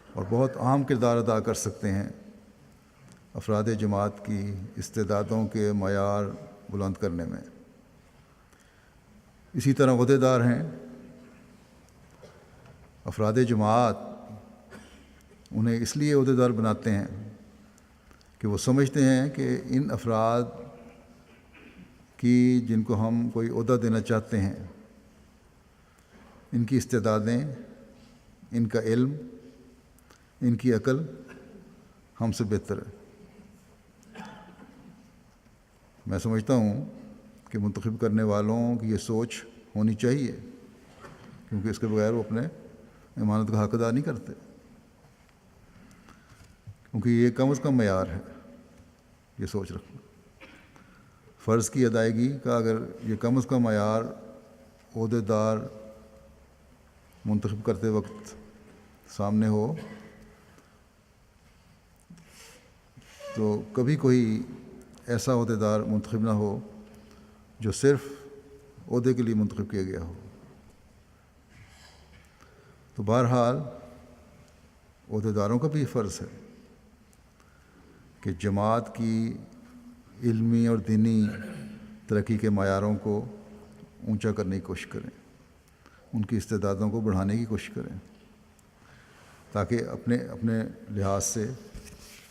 اور بہت اہم کردار ادا کر سکتے ہیں افراد جماعت کی استعدادوں کے معیار بلند کرنے میں. اسی طرح عہدیدار ہیں. افراد جماعت انہیں اس لیے عہدیدار بناتے ہیں کہ وہ سمجھتے ہیں کہ ان افراد کی جن کو ہم کوئی عہدہ دینا چاہتے ہیں، ان کی استعدادیں، ان کا علم، ان کی عقل ہم سے بہتر ہے. میں سمجھتا ہوں کہ منتخب کرنے والوں کی یہ سوچ ہونی چاہیے، کیونکہ اس کے بغیر وہ اپنے امانت کا حق ادا نہیں کرتے. کیونکہ یہ کم از کم معیار ہے یہ سوچ رکھنا. فرض کی ادائیگی کا اگر یہ کم از کم معیار عہدیدار منتخب کرتے وقت سامنے ہو تو کبھی کوئی ایسا عہدیدار منتخب نہ ہو جو صرف عہدے کے لیے منتخب کیا گیا ہو. تو بہرحال عہدیداروں کا بھی فرض ہے کہ جماعت کی علمی اور دینی ترقی کے معیاروں کو اونچا کرنے کی کوشش کریں، ان کی استعدادوں کو بڑھانے کی کوشش کریں، تاکہ اپنے لحاظ سے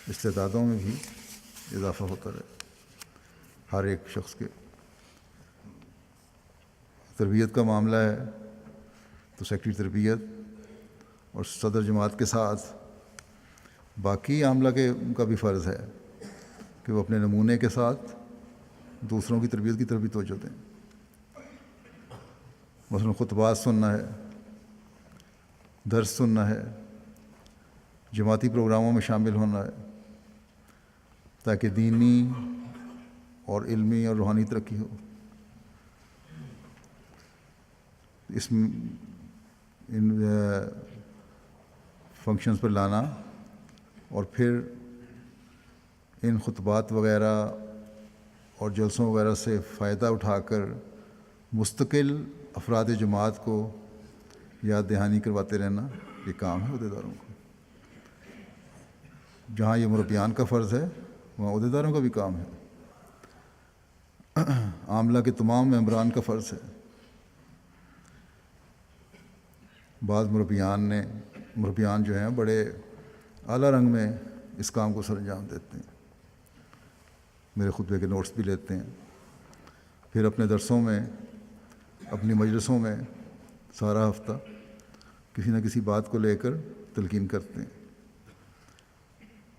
استعدادوں میں بھی اضافہ ہوتا رہے ہر ایک شخص کے. تربیت کا معاملہ ہے تو سیکٹری تربیت اور صدر جماعت کے ساتھ باقی عاملہ کا بھی فرض ہے کہ وہ اپنے نمونے کے ساتھ دوسروں کی تربیت کی طرف بھی توجہ دیں. مثلاً خطبات سننا ہے، درس سننا ہے، جماعتی پروگراموں میں شامل ہونا ہے تاکہ دینی اور علمی اور روحانی ترقی ہو. ان فنکشنز پر لانا اور پھر ان خطبات وغیرہ اور جلسوں وغیرہ سے فائدہ اٹھا کر مستقل افراد جماعت کو یاد دہانی کرواتے رہنا، یہ کام ہے عہدیداروں کو. جہاں یہ مربیان کا فرض ہے وہاں عہدیداروں کا بھی کام ہے. عاملہ کے تمام ممبران کا فرض ہے. بعض مربیان جو ہیں بڑے اعلیٰ رنگ میں اس کام کو سر انجام دیتے ہیں، میرے خطبے کے نوٹس بھی لیتے ہیں، پھر اپنے درسوں میں اپنی مجلسوں میں سارا ہفتہ کسی نہ کسی بات کو لے کر تلقین کرتے ہیں،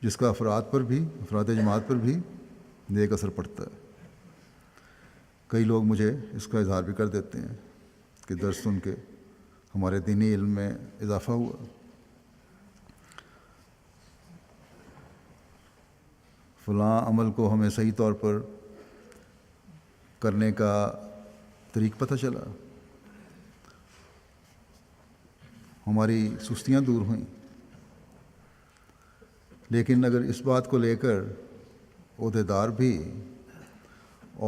جس کا افراد جماعت پر بھی نیک اثر پڑتا ہے. کئی لوگ مجھے اس کا اظہار بھی کر دیتے ہیں کہ درس سن کے ہمارے دینی علم میں اضافہ ہوا. فلاں عمل کو ہمیں صحیح طور پر کرنے کا طریق پتہ چلا، ہماری سستیاں دور ہوئیں. لیکن اگر اس بات کو لے کر عہدیدار بھی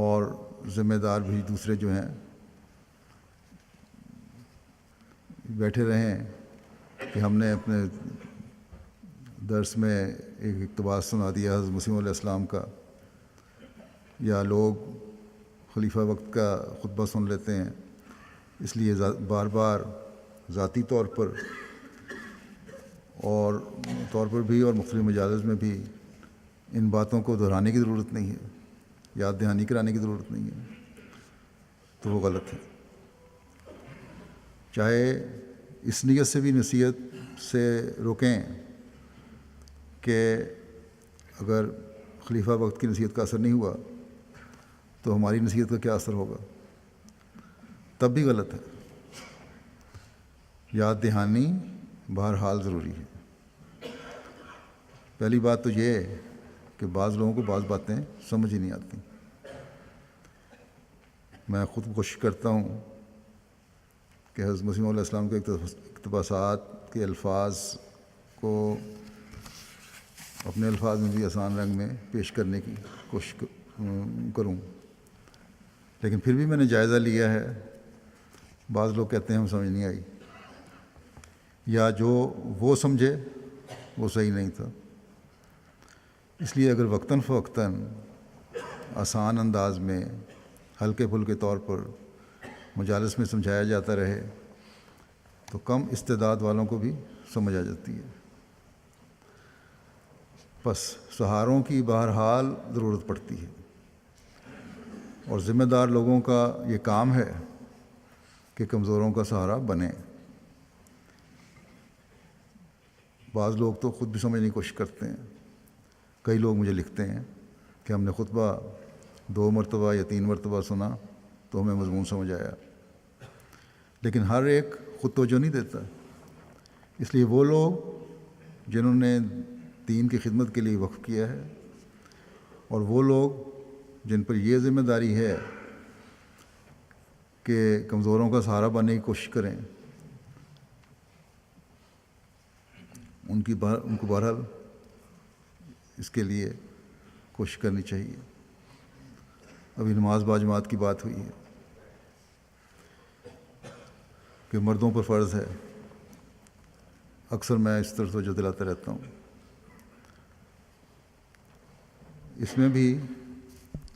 اور ذمہ دار بھی دوسرے جو ہیں بیٹھے رہیں کہ ہم نے اپنے درس میں ایک اقتباس سنا دیا حضرت مسیح علیہ السلام کا، یا لوگ خلیفہ وقت کا خطبہ سن لیتے ہیں، اس لیے بار بار ذاتی طور پر بھی اور مختلف مجالس میں بھی ان باتوں کو دہرانے کی ضرورت نہیں ہے، یاد دہانی کرانے کی ضرورت نہیں ہے، تو وہ غلط ہے. چاہے اس نیت سے بھی نصیحت سے روکیں کہ اگر خلیفہ وقت کی نصیحت کا اثر نہیں ہوا تو ہماری نصیحت کا کیا اثر ہوگا، تب بھی غلط ہے. یاد دہانی بہرحال ضروری ہے. پہلی بات تو یہ ہے کہ بعض لوگوں کو بعض باتیں سمجھ ہی نہیں آتی. میں خود کوشش کرتا ہوں کہ حضرت مسیح علیہ السلام کے اقتباسات کے الفاظ کو اپنے الفاظ میں بھی آسان رنگ میں پیش کرنے کی کوشش کروں. لیکن پھر بھی میں نے جائزہ لیا ہے، بعض لوگ کہتے ہیں ہم سمجھ نہیں آئی، یا جو وہ سمجھے وہ صحیح نہیں تھا. اس لیے اگر وقتاً فوقتاً آسان انداز میں ہلکے پھلکے طور پر مجالس میں سمجھایا جاتا رہے تو کم استعداد والوں کو بھی سمجھ آ جاتی ہے. بس سہاروں کی بہرحال ضرورت پڑتی ہے، اور ذمہ دار لوگوں کا یہ کام ہے کہ کمزوروں کا سہارا بنیں. بعض لوگ تو خود بھی سمجھنے کی کوشش کرتے ہیں. کئی لوگ مجھے لکھتے ہیں کہ ہم نے خطبہ 2 مرتبہ یا 3 مرتبہ سنا تو ہمیں مضمون سمجھ آیا، لیکن ہر ایک خود توجہ نہیں دیتا. اس لیے وہ لوگ جنہوں نے دین کی خدمت کے لیے وقف کیا ہے، اور وہ لوگ جن پر یہ ذمہ داری ہے کہ کمزوروں کا سہارا بننے کی کوشش کریں، ان کو بہرحال اس کے لیے کوشش کرنی چاہیے. ابھی نماز باجماعت کی بات ہوئی ہے کہ مردوں پر فرض ہے، اکثر میں اس طرح توجہ دلاتا رہتا ہوں. اس میں بھی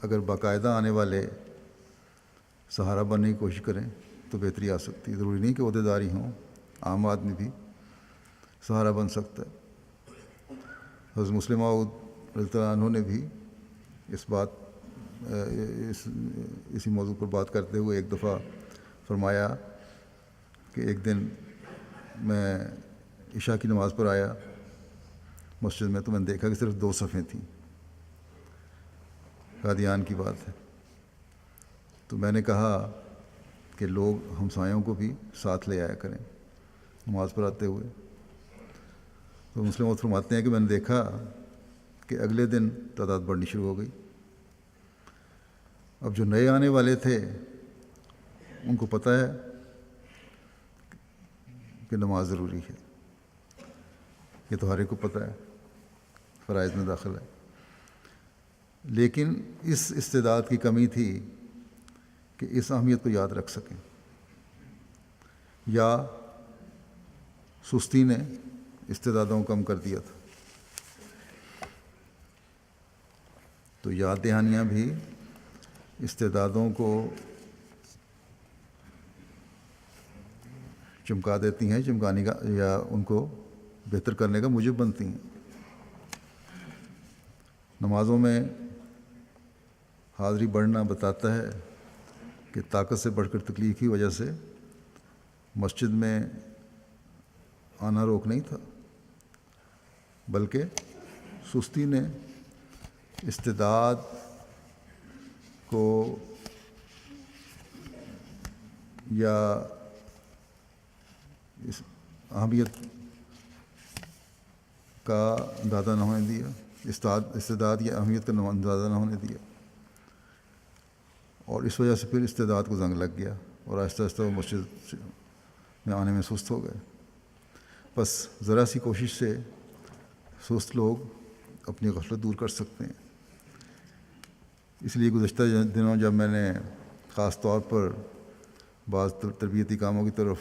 اگر باقاعدہ آنے والے سہارا بننے کی کوشش کریں تو بہتری آ سکتی ہے. ضروری نہیں کہ عہدیدار ہی ہوں، عام آدمی بھی سہارا بن سکتا ہے. حضرت مسلم موعود رضی اللہ عنہ نے بھی اسی موضوع پر بات کرتے ہوئے ایک دفعہ فرمایا کہ ایک دن میں عشاء کی نماز پر آیا مسجد میں، تو میں نے دیکھا کہ صرف 2 صفیں تھیں. قادیان کی بات ہے. تو میں نے کہا کہ لوگ ہمسایوں کو بھی ساتھ لے آیا کریں نماز پر آتے ہوئے. تو مسلم موت فرماتے ہیں کہ میں نے دیکھا کہ اگلے دن تعداد بڑھنی شروع ہو گئی. اب جو نئے آنے والے تھے ان کو پتہ ہے کہ نماز ضروری ہے، یہ تو ہر ایک کو پتہ ہے، فرائض میں داخل ہے. لیکن اس استعداد کی کمی تھی کہ اس اہمیت کو یاد رکھ سکیں، یا سستی نے استعدادوں کو کم کر دیا تھا. تو یاد دہانیاں بھی استعدادوں کو چمکا دیتی ہیں، چمکانے کا یا ان کو بہتر کرنے کا موجب بنتی ہیں. نمازوں میں حاضری بڑھنا بتاتا ہے کہ طاقت سے بڑھ کر تکلیف کی وجہ سے مسجد میں آنا روک نہیں تھا، بلکہ سستی نے استعداد کو یا اس اہمیت کا اندازہ نہ ہونے دیا، استعداد یا اہمیت کا اندازہ نہ ہونے دیا، اور اس وجہ سے پھر استعداد کو زنگ لگ گیا اور آہستہ آہستہ وہ مسجد میں آنے میں سست ہو گئے. بس ذرا سی کوشش سے سست لوگ اپنی غفلت دور کر سکتے ہیں. اس لیے گزشتہ دنوں جب میں نے خاص طور پر بعض تربیتی کاموں کی طرف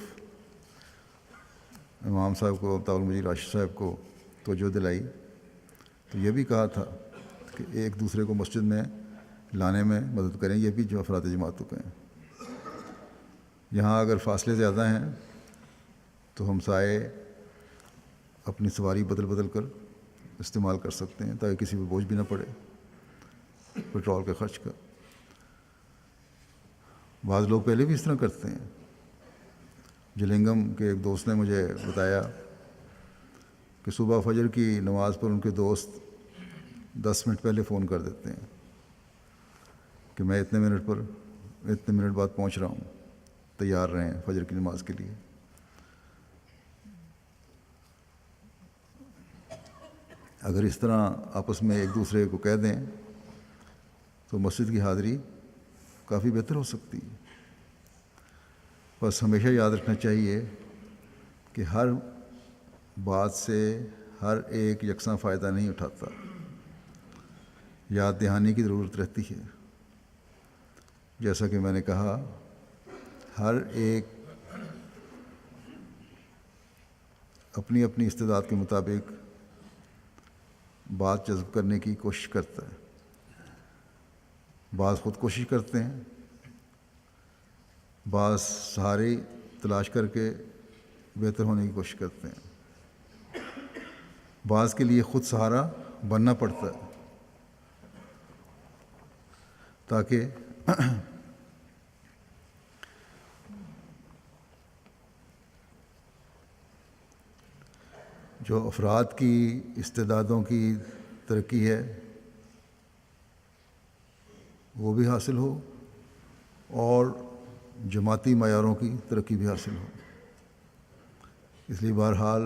امام صاحب کو، طاول مجید راشد صاحب کو توجہ دلائی، تو یہ بھی کہا تھا کہ ایک دوسرے کو مسجد میں لانے میں مدد کریں، یہ بھی جو افراد جماعت کو کہیں. یہاں اگر فاصلے زیادہ ہیں تو ہمسائے اپنی سواری بدل بدل کر استعمال کر سکتے ہیں تاکہ کسی پہ بوجھ بھی نہ پڑے پیٹرول کے خرچ کا. بعض لوگ پہلے بھی اس طرح کرتے ہیں. جلنگم کے ایک دوست نے مجھے بتایا کہ صبح فجر کی نماز پر ان کے دوست 10 منٹ پہلے فون کر دیتے ہیں کہ میں اتنے منٹ بعد پہنچ رہا ہوں، تیار رہیں فجر کی نماز کے لیے. اگر اس طرح آپس میں ایک دوسرے کو کہہ دیں تو مسجد کی حاضری کافی بہتر ہو سکتی ہے. بس ہمیشہ یاد رکھنا چاہیے کہ ہر بات سے ہر ایک یکساں فائدہ نہیں اٹھاتا، یاد دہانی کی ضرورت رہتی ہے. جیسا کہ میں نے کہا، ہر ایک اپنی اپنی استعداد کے مطابق بات جذب کرنے کی کوشش کرتا ہے. بعض خود کوشش کرتے ہیں، بعض سہارے تلاش کر کے بہتر ہونے کی کوشش کرتے ہیں، بعض کے لیے خود سہارا بننا پڑتا ہے تاکہ جو افراد کی استعدادوں کی ترقی ہے وہ بھی حاصل ہو اور جماعتی معیاروں کی ترقی بھی حاصل ہو. اس لیے بہرحال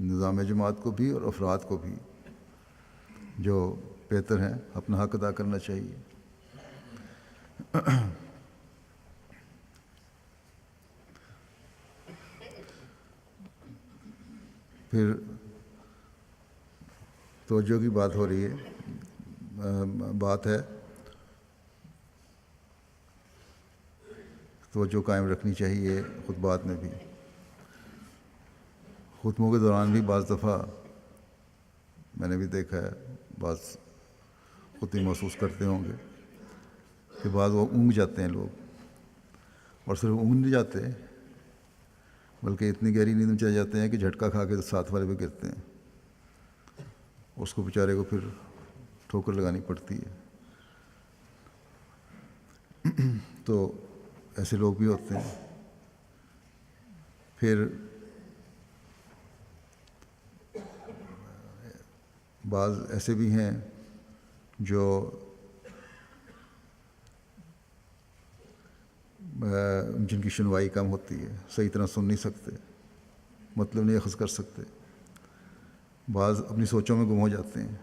نظام جماعت کو بھی اور افراد کو بھی جو بہتر ہیں اپنا حق ادا کرنا چاہیے. پھر توجہ کی بات ہو رہی ہے، بات ہے توجہ قائم رکھنی چاہیے خطبات میں بھی. خطبوں کے دوران بھی بعض دفعہ میں نے بھی دیکھا ہے، بعض خود ہی محسوس کرتے ہوں گے کہ بعض وہ اونگ جاتے ہیں لوگ، اور صرف اونگ نہیں جاتے بلکہ اتنی گہری نیند میں چلے جاتے ہیں کہ جھٹکا کھا کے ساتھ والے پہ گرتے ہیں، اس کو بیچارے کو پھر ٹھوکر لگانی پڑتی ہے. تو ایسے لوگ بھی ہوتے ہیں. پھر بعض ایسے بھی ہیں جو جن کی سنوائی کم ہوتی ہے، صحیح طرح سن نہیں سکتے، مطلب نہیں اخذ کر سکتے، بعض اپنی سوچوں میں گم ہو جاتے ہیں.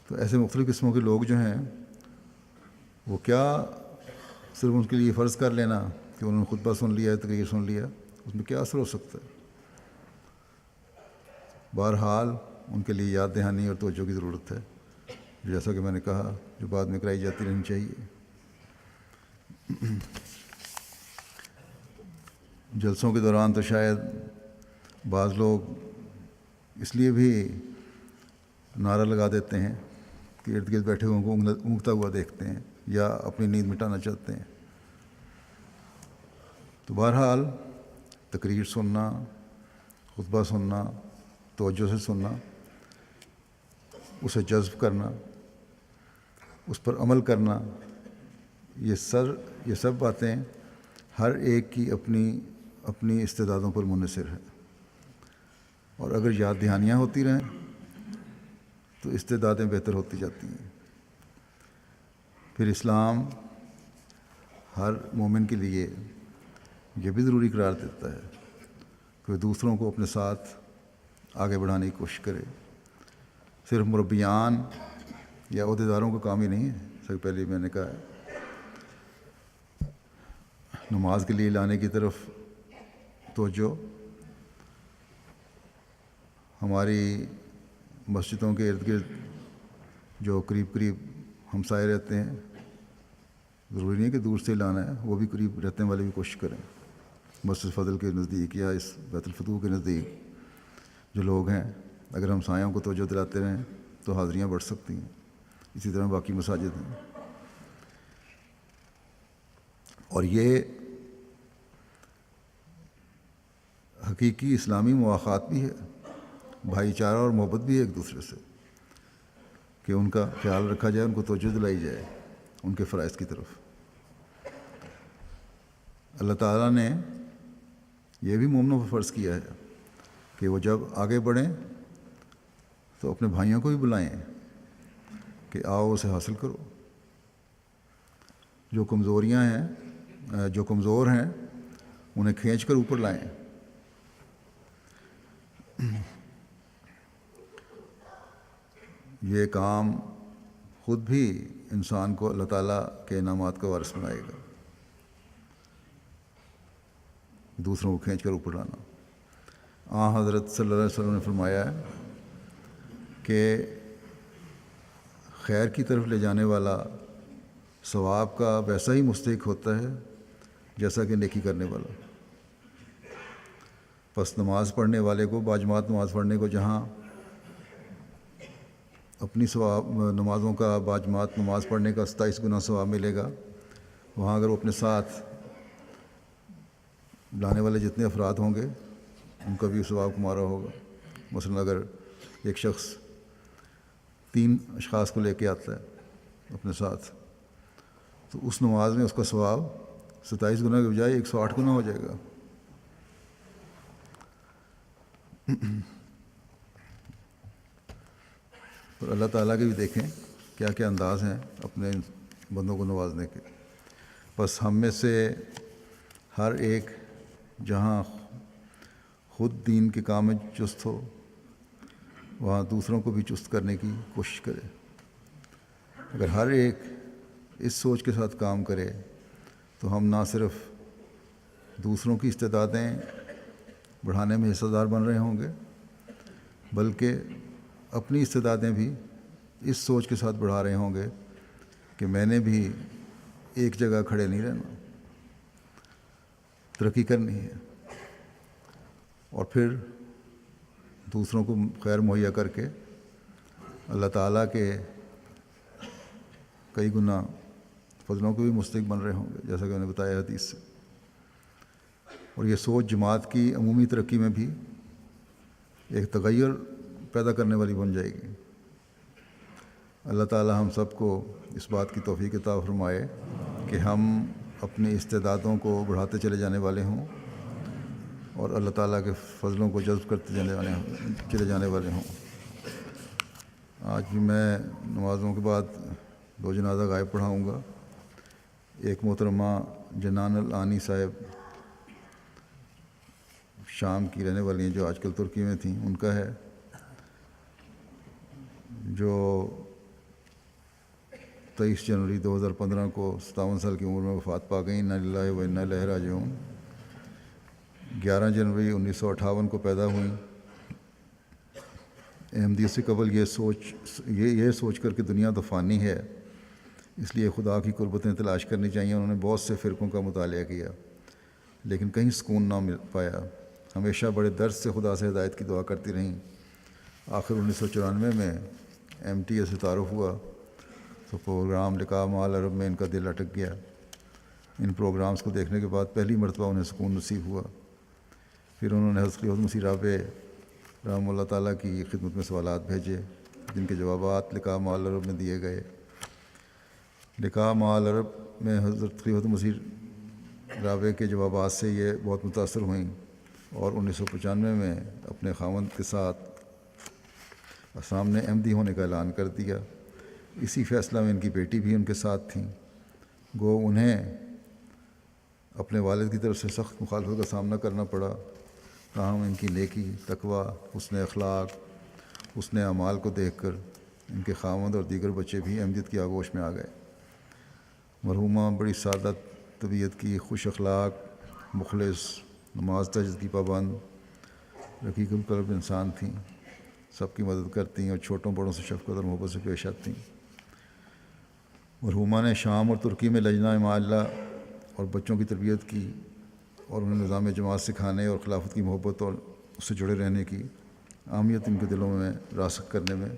تو ایسے مختلف قسموں کے لوگ جو ہیں وہ کیا صرف ان کے لیے فرض کر لینا کہ انہوں نے خطبہ سن لیا ہے، تقریر سن لیا، اس میں کیا اثر ہو سکتا ہے؟ بہرحال ان کے لیے یاد دہانی اور توجہ کی ضرورت ہے، جیسا کہ میں نے کہا، جو بعد میں کرائی جاتی رہنی چاہیے. جلسوں کے دوران تو شاید بعض لوگ اس لیے بھی نعرہ لگا دیتے ہیں کہ ارد گرد بیٹھے ہوئے کو اونگتا ہوا دیکھتے ہیں یا اپنی نیند مٹانا چاہتے ہیں. تو بہرحال تقریر سننا، خطبہ سننا، توجہ سے سننا، اسے جذب کرنا، اس پر عمل کرنا، یہ سب باتیں ہر ایک کی اپنی استعدادوں پر منحصر ہے. اور اگر یاد دہانیاں ہوتی رہیں تو استعدادیں بہتر ہوتی جاتی ہیں. پھر اسلام ہر مومن کے لیے یہ بھی ضروری قرار دیتا ہے کہ وہ دوسروں کو اپنے ساتھ آگے بڑھانے کی کوشش کرے. صرف مربیان یا عہدیداروں کا کام ہی نہیں ہے. سب سے پہلے میں نے کہا ہے نماز کے لیے لانے کی طرف توجہ. ہماری مسجدوں کے ارد گرد جو قریب ہمسائے رہتے ہیں، ضروری نہیں ہے کہ دور سے لانا ہے، وہ بھی قریب رہنے والے بھی کوشش کریں. مسجد فضل کے نزدیک یا اس بیت الفتوح کے نزدیک جو لوگ ہیں، اگر ہمسایوں کو توجہ دلاتے رہیں تو حاضریاں بڑھ سکتی ہیں. اسی طرح باقی مساجد ہیں. اور یہ حقیقی اسلامی مواخات بھی ہے، بھائی چارہ اور محبت بھی ہے ایک دوسرے سے، کہ ان کا خیال رکھا جائے، ان کو توجہ دلائی جائے ان کے فرائض کی طرف. اللہ تعالیٰ نے یہ بھی مومنوں پر فرض کیا ہے کہ وہ جب آگے بڑھیں تو اپنے بھائیوں کو بھی بلائیں کہ آؤ اسے حاصل کرو. جو کمزور ہیں انہیں کھینچ کر اوپر لائیں. یہ کام خود بھی انسان کو اللہ تعالیٰ کے انعامات کا وارث بنائے گا، دوسروں کو کھینچ کر اوپر لانا. حضرت صلی اللہ علیہ وسلم نے فرمایا ہے کہ خیر کی طرف لے جانے والا ثواب کا ویسا ہی مستحق ہوتا ہے جیسا کہ نیکی کرنے والا. پس نماز پڑھنے والے کو، باجماعت نماز پڑھنے کو جہاں اپنی نمازوں کا، باجماعت نماز پڑھنے کا 27 گنا ثواب ملے گا، وہاں اگر وہ اپنے ساتھ لانے والے جتنے افراد ہوں گے ان کا بھی ثواب کمارا ہوگا. مثلا اگر ایک شخص 3 اشخاص کو لے کے آتا ہے اپنے ساتھ تو اس نماز میں اس کا ثواب 27 گنا کے بجائے 108 گنا ہو جائے گا. اور اللہ تعالیٰ کے بھی دیکھیں کیا کیا انداز ہیں اپنے بندوں کو نوازنے کے. بس ہم میں سے ہر ایک جہاں خود دین کے کام میں چست ہو وہاں دوسروں کو بھی چست کرنے کی کوشش کرے. اگر ہر ایک اس سوچ کے ساتھ کام کرے تو ہم نہ صرف دوسروں کی استعدادیں بڑھانے میں حصہ دار بن رہے ہوں گے بلکہ اپنی استعدادیں بھی اس سوچ کے ساتھ بڑھا رہے ہوں گے کہ میں نے بھی ایک جگہ کھڑے نہیں رہنا، ترقی کرنی ہے. اور پھر دوسروں کو خیر مہیا کر کے اللہ تعالیٰ کے کئی گنا فضلوں کو بھی مستحق بن رہے ہوں گے، جیسا کہ میں نے بتایا حدیث سے. اور یہ سوچ جماعت کی عمومی ترقی میں بھی ایک تغیر پیدا کرنے والی بن جائے گی. اللہ تعالیٰ ہم سب کو اس بات کی توفیق عطا فرمائے کہ ہم اپنی استعدادوں کو بڑھاتے چلے جانے والے ہوں اور اللہ تعالیٰ کے فضلوں کو جذب کرتے چلے جانے والے ہوں۔ آج بھی میں نمازوں کے بعد 2 جنازہ غائب پڑھاؤں گا۔ ایک محترمہ جنان العانی صاحب شام کی رہنے والی ہیں جو آج کل ترکی میں تھیں، ان کا ہے، جو 23 جنوری 2015 کو 57 سال کی عمر میں وفات پا گئیں۔ انا للہ و انا الیہ راجعون۔ 11 جنوری 1958 کو پیدا ہوئیں۔ احمدیت سے قبل یہ سوچ کر کہ دنیا تو فانی ہے، اس لیے خدا کی قربتیں تلاش کرنی چاہیے، انہوں نے بہت سے فرقوں کا مطالعہ کیا لیکن کہیں سکون نہ مل پایا۔ ہمیشہ بڑے درد سے خدا سے ہدایت کی دعا کرتی رہیں۔ آخر 1994 میں MTA سے تعارف ہوا تو پروگرام لقاء مع العرب میں ان کا دل اٹک گیا۔ ان پروگرامز کو دیکھنے کے بعد پہلی مرتبہ انہیں سکون نصیب ہوا۔ پھر انہوں نے حضرت مسیح رابع رحمہ اللہ تعالیٰ کی خدمت میں سوالات بھیجے جن کے جوابات لقاء مع العرب میں دیے گئے۔ لقاء مع العرب میں حضرت مسیح رابع کے جوابات سے یہ بہت متاثر ہوئیں اور 1995 میں اپنے خاوند کے ساتھ سامنے احمدی ہونے کا اعلان کر دیا۔ اسی فیصلہ میں ان کی بیٹی بھی ان کے ساتھ تھیں۔ گو انہیں اپنے والد کی طرف سے سخت مخالفت کا سامنا کرنا پڑا، تاہم ان کی نیکی، تقوی، حسن اخلاق، حسن اعمال کو دیکھ کر ان کے خاوند اور دیگر بچے بھی احمدیت کی آغوش میں آ گئے۔ مرحومہ بڑی سادہ طبیعت کی، خوش اخلاق، مخلص، نماز تہجد کی پابند، رقیق القلب انسان تھیں، سب کی مدد کرتیں اور چھوٹوں بڑوں سے شفقت اور محبت سے پیش آتیں۔ مرحومہ نے شام اور ترکی میں لجنہ معلّہ اور بچوں کی تربیت کی اور انہیں نظام جماعت سکھانے اور خلافت کی محبت اور اس سے جڑے رہنے کی اہمیت ان کے دلوں میں راسخ کرنے میں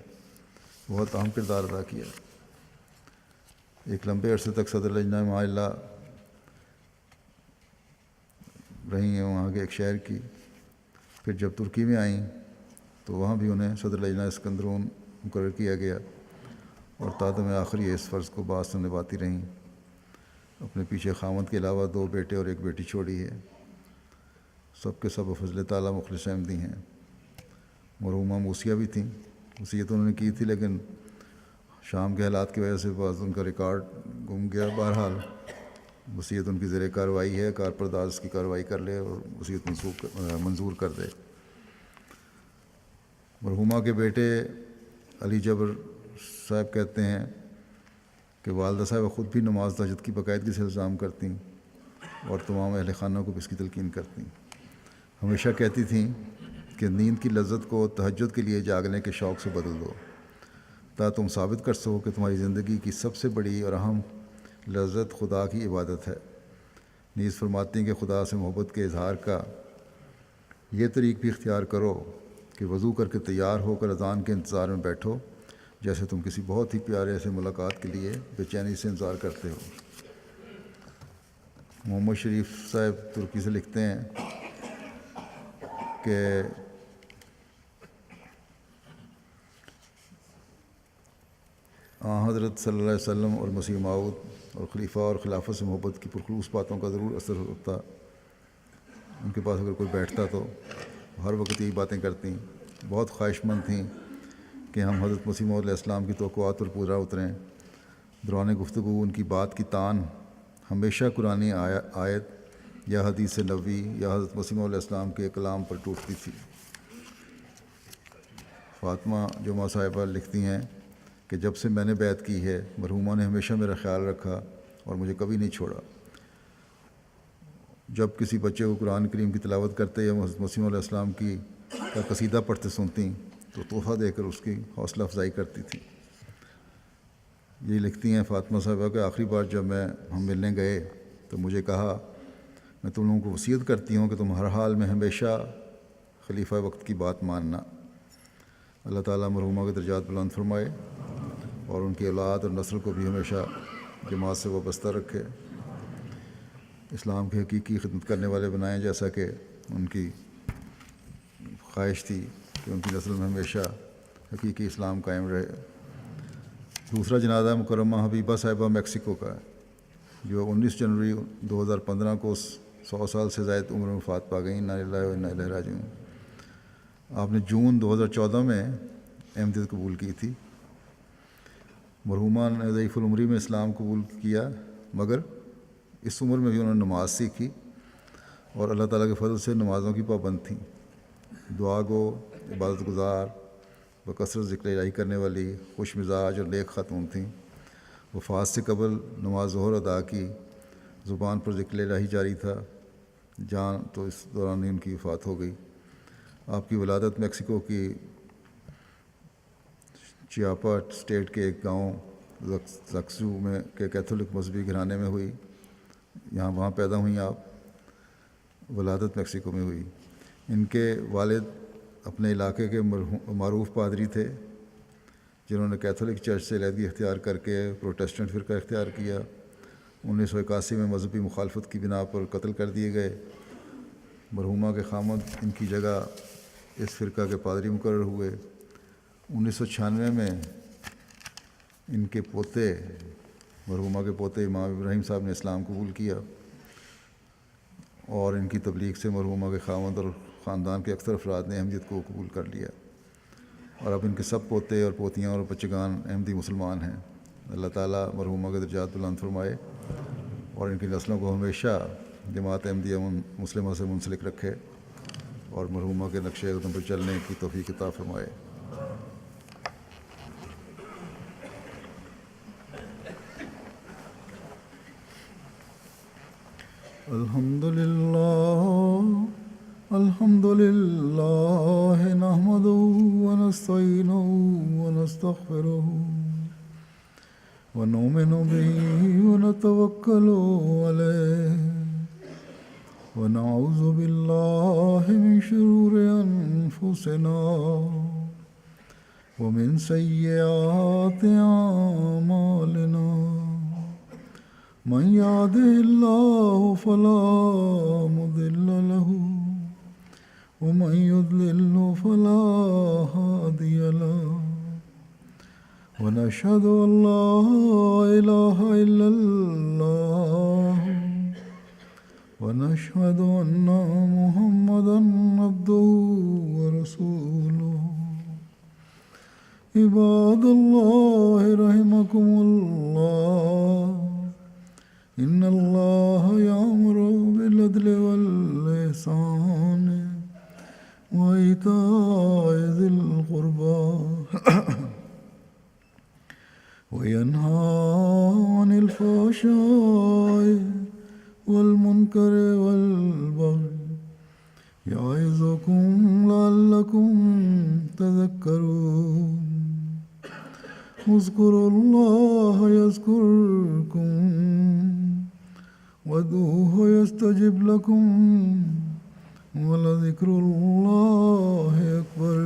بہت اہم کردار ادا کیا۔ ایک لمبے عرصے تک صدر لجنہ معلّہ رہی ہیں وہاں کے ایک شہر کی۔ پھر جب ترکی میں آئیں تو وہاں بھی انہیں صدر لجنہ اسکندرون مقرر کیا گیا اور تادم آخری اس فرض کو بآسر نبھاتی رہیں۔ اپنے پیچھے خاوند کے علاوہ 2 بیٹے اور 1 بیٹی چھوڑی ہے۔ سب کے سب بفضل تعالیٰ مخلص احمدی ہیں۔ مرحومہ موسیہ بھی تھیں، وصیت انہوں نے کی تھی لیکن شام کے حالات کی وجہ سے بعض ان کا ریکارڈ گم گیا۔ بہرحال وصیت ان کی زیر کارروائی ہے، کارپرداز اس کی کارروائی کر لے اور وصیت منظور کر دے۔ مرحومہ کے بیٹے علی جبر صاحب کہتے ہیں کہ والدہ صاحبہ خود بھی نماز تہجد کی باقاعدگی سے التزام کرتیں اور تمام اہل خانہ کو بھی اس کی تلقین کرتیں۔ ہمیشہ کہتی تھیں کہ نیند کی لذت کو تہجد کے لیے جاگنے کے شوق سے بدل دو تاکہ تم ثابت کر سکو کہ تمہاری زندگی کی سب سے بڑی اور اہم لذت خدا کی عبادت ہے۔ نیز فرماتی ہیں کہ خدا سے محبت کے اظہار کا یہ طریق بھی اختیار کرو کہ وضو کر کے تیار ہو کر اذان کے انتظار میں بیٹھو جیسے تم کسی بہت ہی پیارے سے ملاقات کے لیے بے چینی سے انتظار کرتے ہو۔ محمد شریف صاحب ترکی سے لکھتے ہیں کہ حضرت صلی اللہ علیہ وسلم اور مسیح موعود اور خلیفہ اور خلافت سے محبت کی پرخلوص باتوں کا ضرور اثر ہوتا۔ ان کے پاس اگر کوئی بیٹھتا تو ہر وقت یہی باتیں کرتیں۔ بہت خواہش مند تھیں کہ ہم حضرت مسیح موعود علیہ السلام کی توقعات پر پورا اتریں۔ دوران گفتگو ان کی بات کی تان ہمیشہ قرآنی آیت یا حدیث نبوی یا حضرت مسیح موعود علیہ السلام کے کلام پر ٹوٹتی تھی۔ فاطمہ جمعہ صاحبہ لکھتی ہیں کہ جب سے میں نے بیعت کی ہے مرحومہ نے ہمیشہ میرا خیال رکھا اور مجھے کبھی نہیں چھوڑا۔ جب کسی بچے کو قرآن کریم کی تلاوت کرتے یا حضرت مسیح علیہ السلام کی کا قصیدہ پڑھتے سنتی تو تحفہ دے کر اس کی حوصلہ افزائی کرتی تھی۔ یہ لکھتی ہیں فاطمہ صاحبہ کہ آخری بار جب ہم ملنے گئے تو مجھے کہا میں تم لوگوں کو وصیت کرتی ہوں کہ تم ہر حال میں ہمیشہ خلیفہ وقت کی بات ماننا۔ اللہ تعالیٰ مرحومہ کے درجات بلند فرمائے اور ان کی اولاد اور نسل کو بھی ہمیشہ جماعت سے وابستہ رکھے، اسلام کی حقیقی خدمت کرنے والے بنائیں جیسا کہ ان کی خواہش تھی کہ ان کی نسل میں ہمیشہ حقیقی اسلام قائم رہے۔ دوسرا جنازہ مکرمہ حبیبہ صاحبہ میکسیکو کا ہے۔ جو 19 جنوری 2015 کو 100 سال سے زائد عمر میں وفات پا گئیں. انا للہ و انا الیہ راجعون. آپ نے جون 2014 میں احمدیت قبول کی تھی. مرحومہ نے ضعیف العمری میں اسلام قبول کیا، مگر اس عمر میں بھی انہوں نے نماز سیکھی اور اللہ تعالیٰ کے فضل سے نمازوں کی پابند تھیں. دعا گو، عبادت گزار، بکثرت ذکر الہی کرنے والی، خوش مزاج اور نیک خاتون تھیں. وفات سے قبل نماز ظہر ادا کی، زبان پر ذکر الہی جاری تھا. جان تو اس دوران ہی ان کی وفات ہو گئی. آپ کی ولادت میکسیکو کی چیاپا اسٹیٹ کے ایک گاؤں زکسو میں کے کیتھولک مذہبی گھرانے میں ہوئی. وہاں پیدا ہوئیں آپ. ولادت میکسیکو میں ہوئی. ان کے والد اپنے علاقے کے معروف پادری تھے جنہوں نے کیتھولک چرچ سے علیحدگی اختیار کر کے پروٹیسٹنٹ فرقہ اختیار کیا. 1981 میں مذہبی مخالفت کی بنا پر قتل کر دیے گئے. مرحومہ کے خامند ان کی جگہ اس فرقہ کے پادری مقرر ہوئے. 1996 میں ان کے پوتے، مرحومہ کے پوتے امام ابراہیم صاحب نے اسلام قبول کیا اور ان کی تبلیغ سے مرحومہ کے خامند اور خاندان کے اکثر افراد نے احمدیت کو قبول کر لیا. اور اب ان کے سب پوتے اور پوتیاں اور بچگان احمدی مسلمان ہیں. اللہ تعالیٰ مرحومہ کے درجات بلند فرمائے اور ان کی نسلوں کو ہمیشہ جماعت احمدیہ مسلمہ سے منسلک رکھے اور مرحومہ کے نقش قدم پر چلنے کی توفیق عطا فرمائے. الحمد للہ نحمده ونستعینه ونستغفره ونؤمن به ونتوکل علیہ ونعوذ باللہ من شرور انفسنا ومن سیئات اعمالنا. من يهده الله فلا مضل له ومن يضلل فلا هادي له. ونشهد أن لا إله إلا الله ونشهد أن محمدا عبده ورسوله. عباد الله رحمكم الله، إن الله يأمر بالعدل والإحسان وإيتاء ذي القربى وينهى عن الفحشاء والمنكر والبغي يعظكم لعلكم تذكرون. اذكروا الله يذكركم وادعوه يستجب لكم ولذكر الله أكبر.